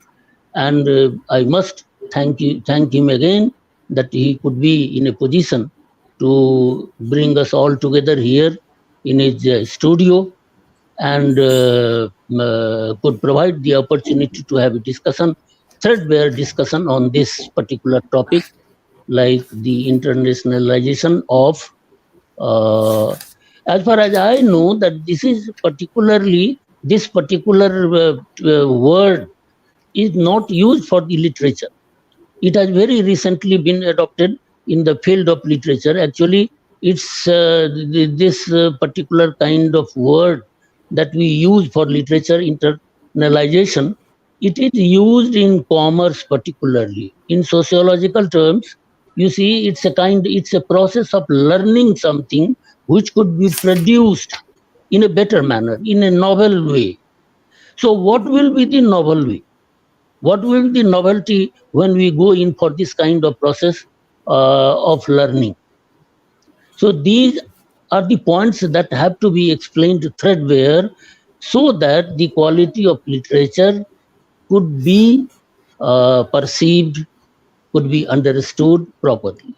and I must thank him again that he could be in a position to bring us all together here in his studio and could provide the opportunity to have a discussion, threadbare discussion on this particular topic, like the internationalization of as far as I know, that this particular word is not used for the literature. It has very recently been adopted in the field of literature. Actually, it's this particular kind of word that we use for literature internalization. It is used in commerce particularly. In sociological terms, you see, it's a process of learning something which could be produced in a better manner, in a novel way. So what will be the novel way? What will be the novelty when we go in for this kind of process of learning? So these are the points that have to be explained threadbare, so that the quality of literature could be perceived, could be understood properly.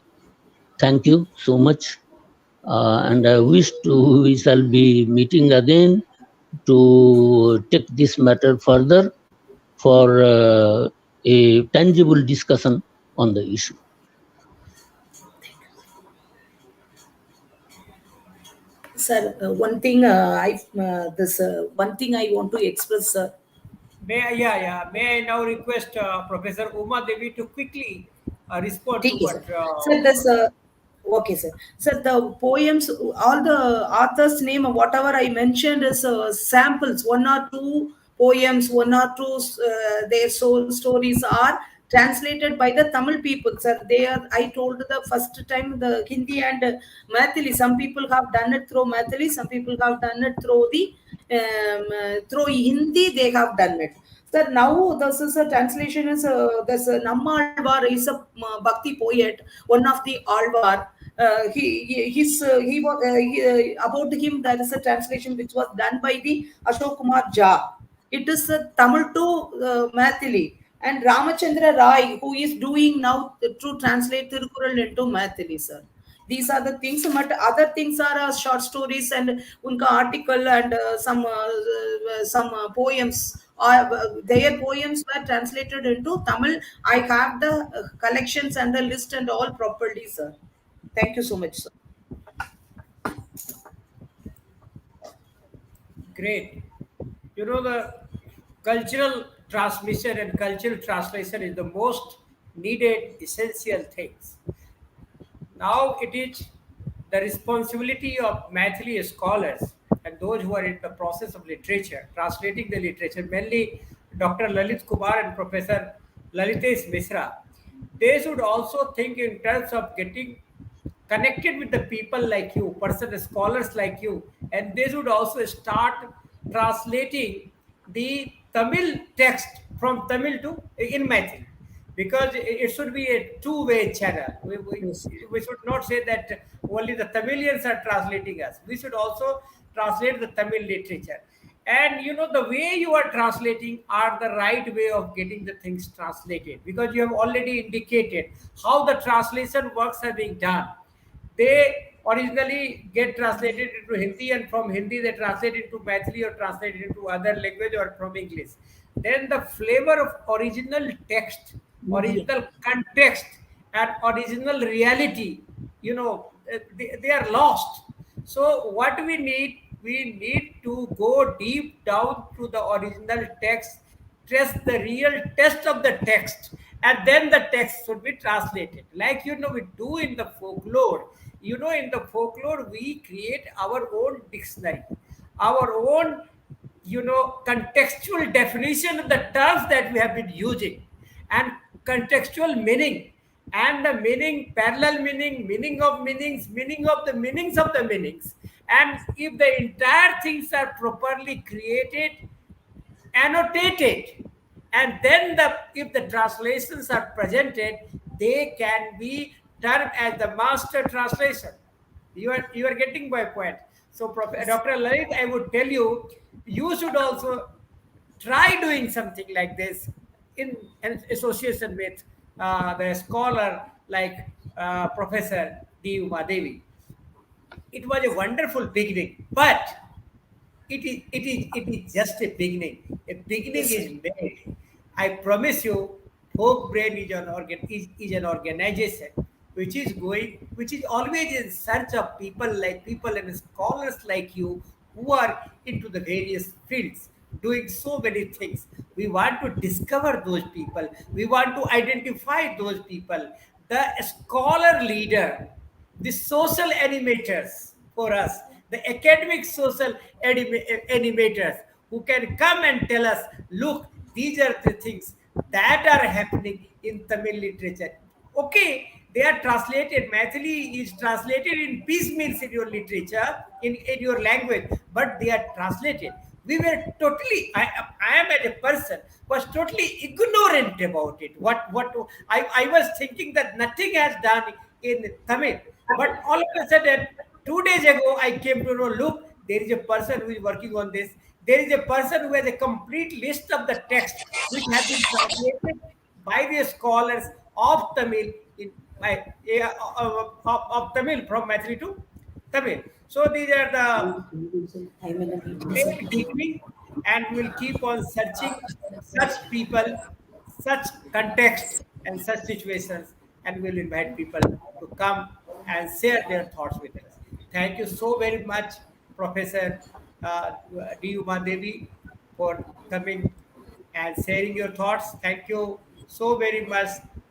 Thank you so much. And I wish we shall be meeting again to take this matter further for a tangible discussion on the issue. Sir, one thing I want to express, sir. May I now request Professor Uma Devi to quickly respond to Thank you, what? sir. Sir, this, okay, sir. Sir, the poems, all the authors' name, whatever I mentioned is samples. One or two poems, one or two their soul stories are translated by the Tamil people, sir. They are. I told the first time the Hindi and Maithili. Some people have done it through Maithili. Some people have done it through the through Hindi. They have done it. Sir, now this is a translation is this Nammalvar is a Bhakti poet, one of the Alvar. About him there is a translation which was done by the Ashok Kumar Jha. It is Tamil to Maithili. And Ramachandra Rai, who is doing now to translate Tirukural into Maithili, sir. These are the things, but other things are short stories and unka article and some poems. Their poems were translated into Tamil. I have the collections and the list and all properly, sir. Thank you so much, sir. Great. You know, the cultural transmission and cultural translation is the most needed, essential things. Now it is the responsibility of Maithili scholars and those who are in the process of literature, translating the literature, mainly Dr. Lalit Kumar and Professor Lalitesh Misra. They should also think in terms of getting connected with the people like you, scholars like you, and they should also start translating the Tamil text from Tamil to in Maithili, because it should be a two-way channel. We should not say that only the Tamilians are translating us. We should also translate the Tamil literature. And the way you are translating are the right way of getting the things translated, because you have already indicated how the translation works are being done. They originally get translated into Hindi, and from Hindi they translate into Maithili or translate it into other language or from English. Then the flavor of original text, original context, and original reality, they are lost. So what we need to go deep down to the original text, test the real test of the text, and then the text should be translated. Like we do in the folklore. In the folklore we create our own dictionary, our own contextual definition of the terms that we have been using, and contextual meaning, and the meaning, parallel meaning, meaning of meanings, meaning of the meanings of the meanings. And if the entire things are properly created, annotated, and then if the translations are presented, they can be termed as the master translation. You are getting my point. So Dr. Lalit, I would tell you, you should also try doing something like this in an association with the scholar like Professor D. Uma Devi. It was a wonderful beginning, but it is just a beginning. A beginning is made. I promise you, Folk Brain is an organization which is always in search of people and scholars like you, who are into the various fields, doing so many things. We want to discover those people. We want to identify those people. The scholar leader, the social animators for us, the academic social animators, who can come and tell us, look, these are the things that are happening in Tamil literature. Okay, they are translated. Maithili is translated in piecemeals in your literature, in your language, but they are translated. We were totally, I am as a person, was totally ignorant about it. I was thinking that nothing has done in Tamil. But all of a sudden, 2 days ago, I came to know, look, there is a person who is working on this. There is a person who has a complete list of the text which have been translated by the scholars of Tamil of Tamil, from Maithili to Tamil. So these are the great beginning, and we'll keep on searching such people, such context, and such situations, and we'll invite people to come and share their thoughts with us. Thank you so very much, Professor D. Uma Devi, for coming and sharing your thoughts. Thank you so very much,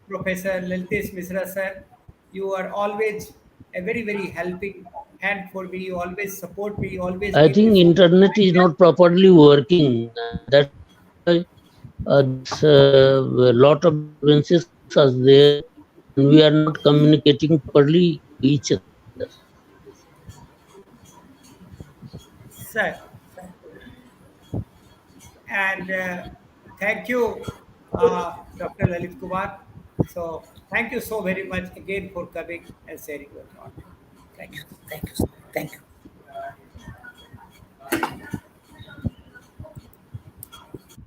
Professor Lalitesh Misra, sir. You are always a very, very helping hand for me. You always support me. You always I give think me internet is not properly working. That's why a lot of differences are there, and we are not communicating properly to each other. sir. And thank you, Dr. Lalit Kumar. So thank you so very much again for coming and sharing your thoughts. Thank you. Thank you. Thank you.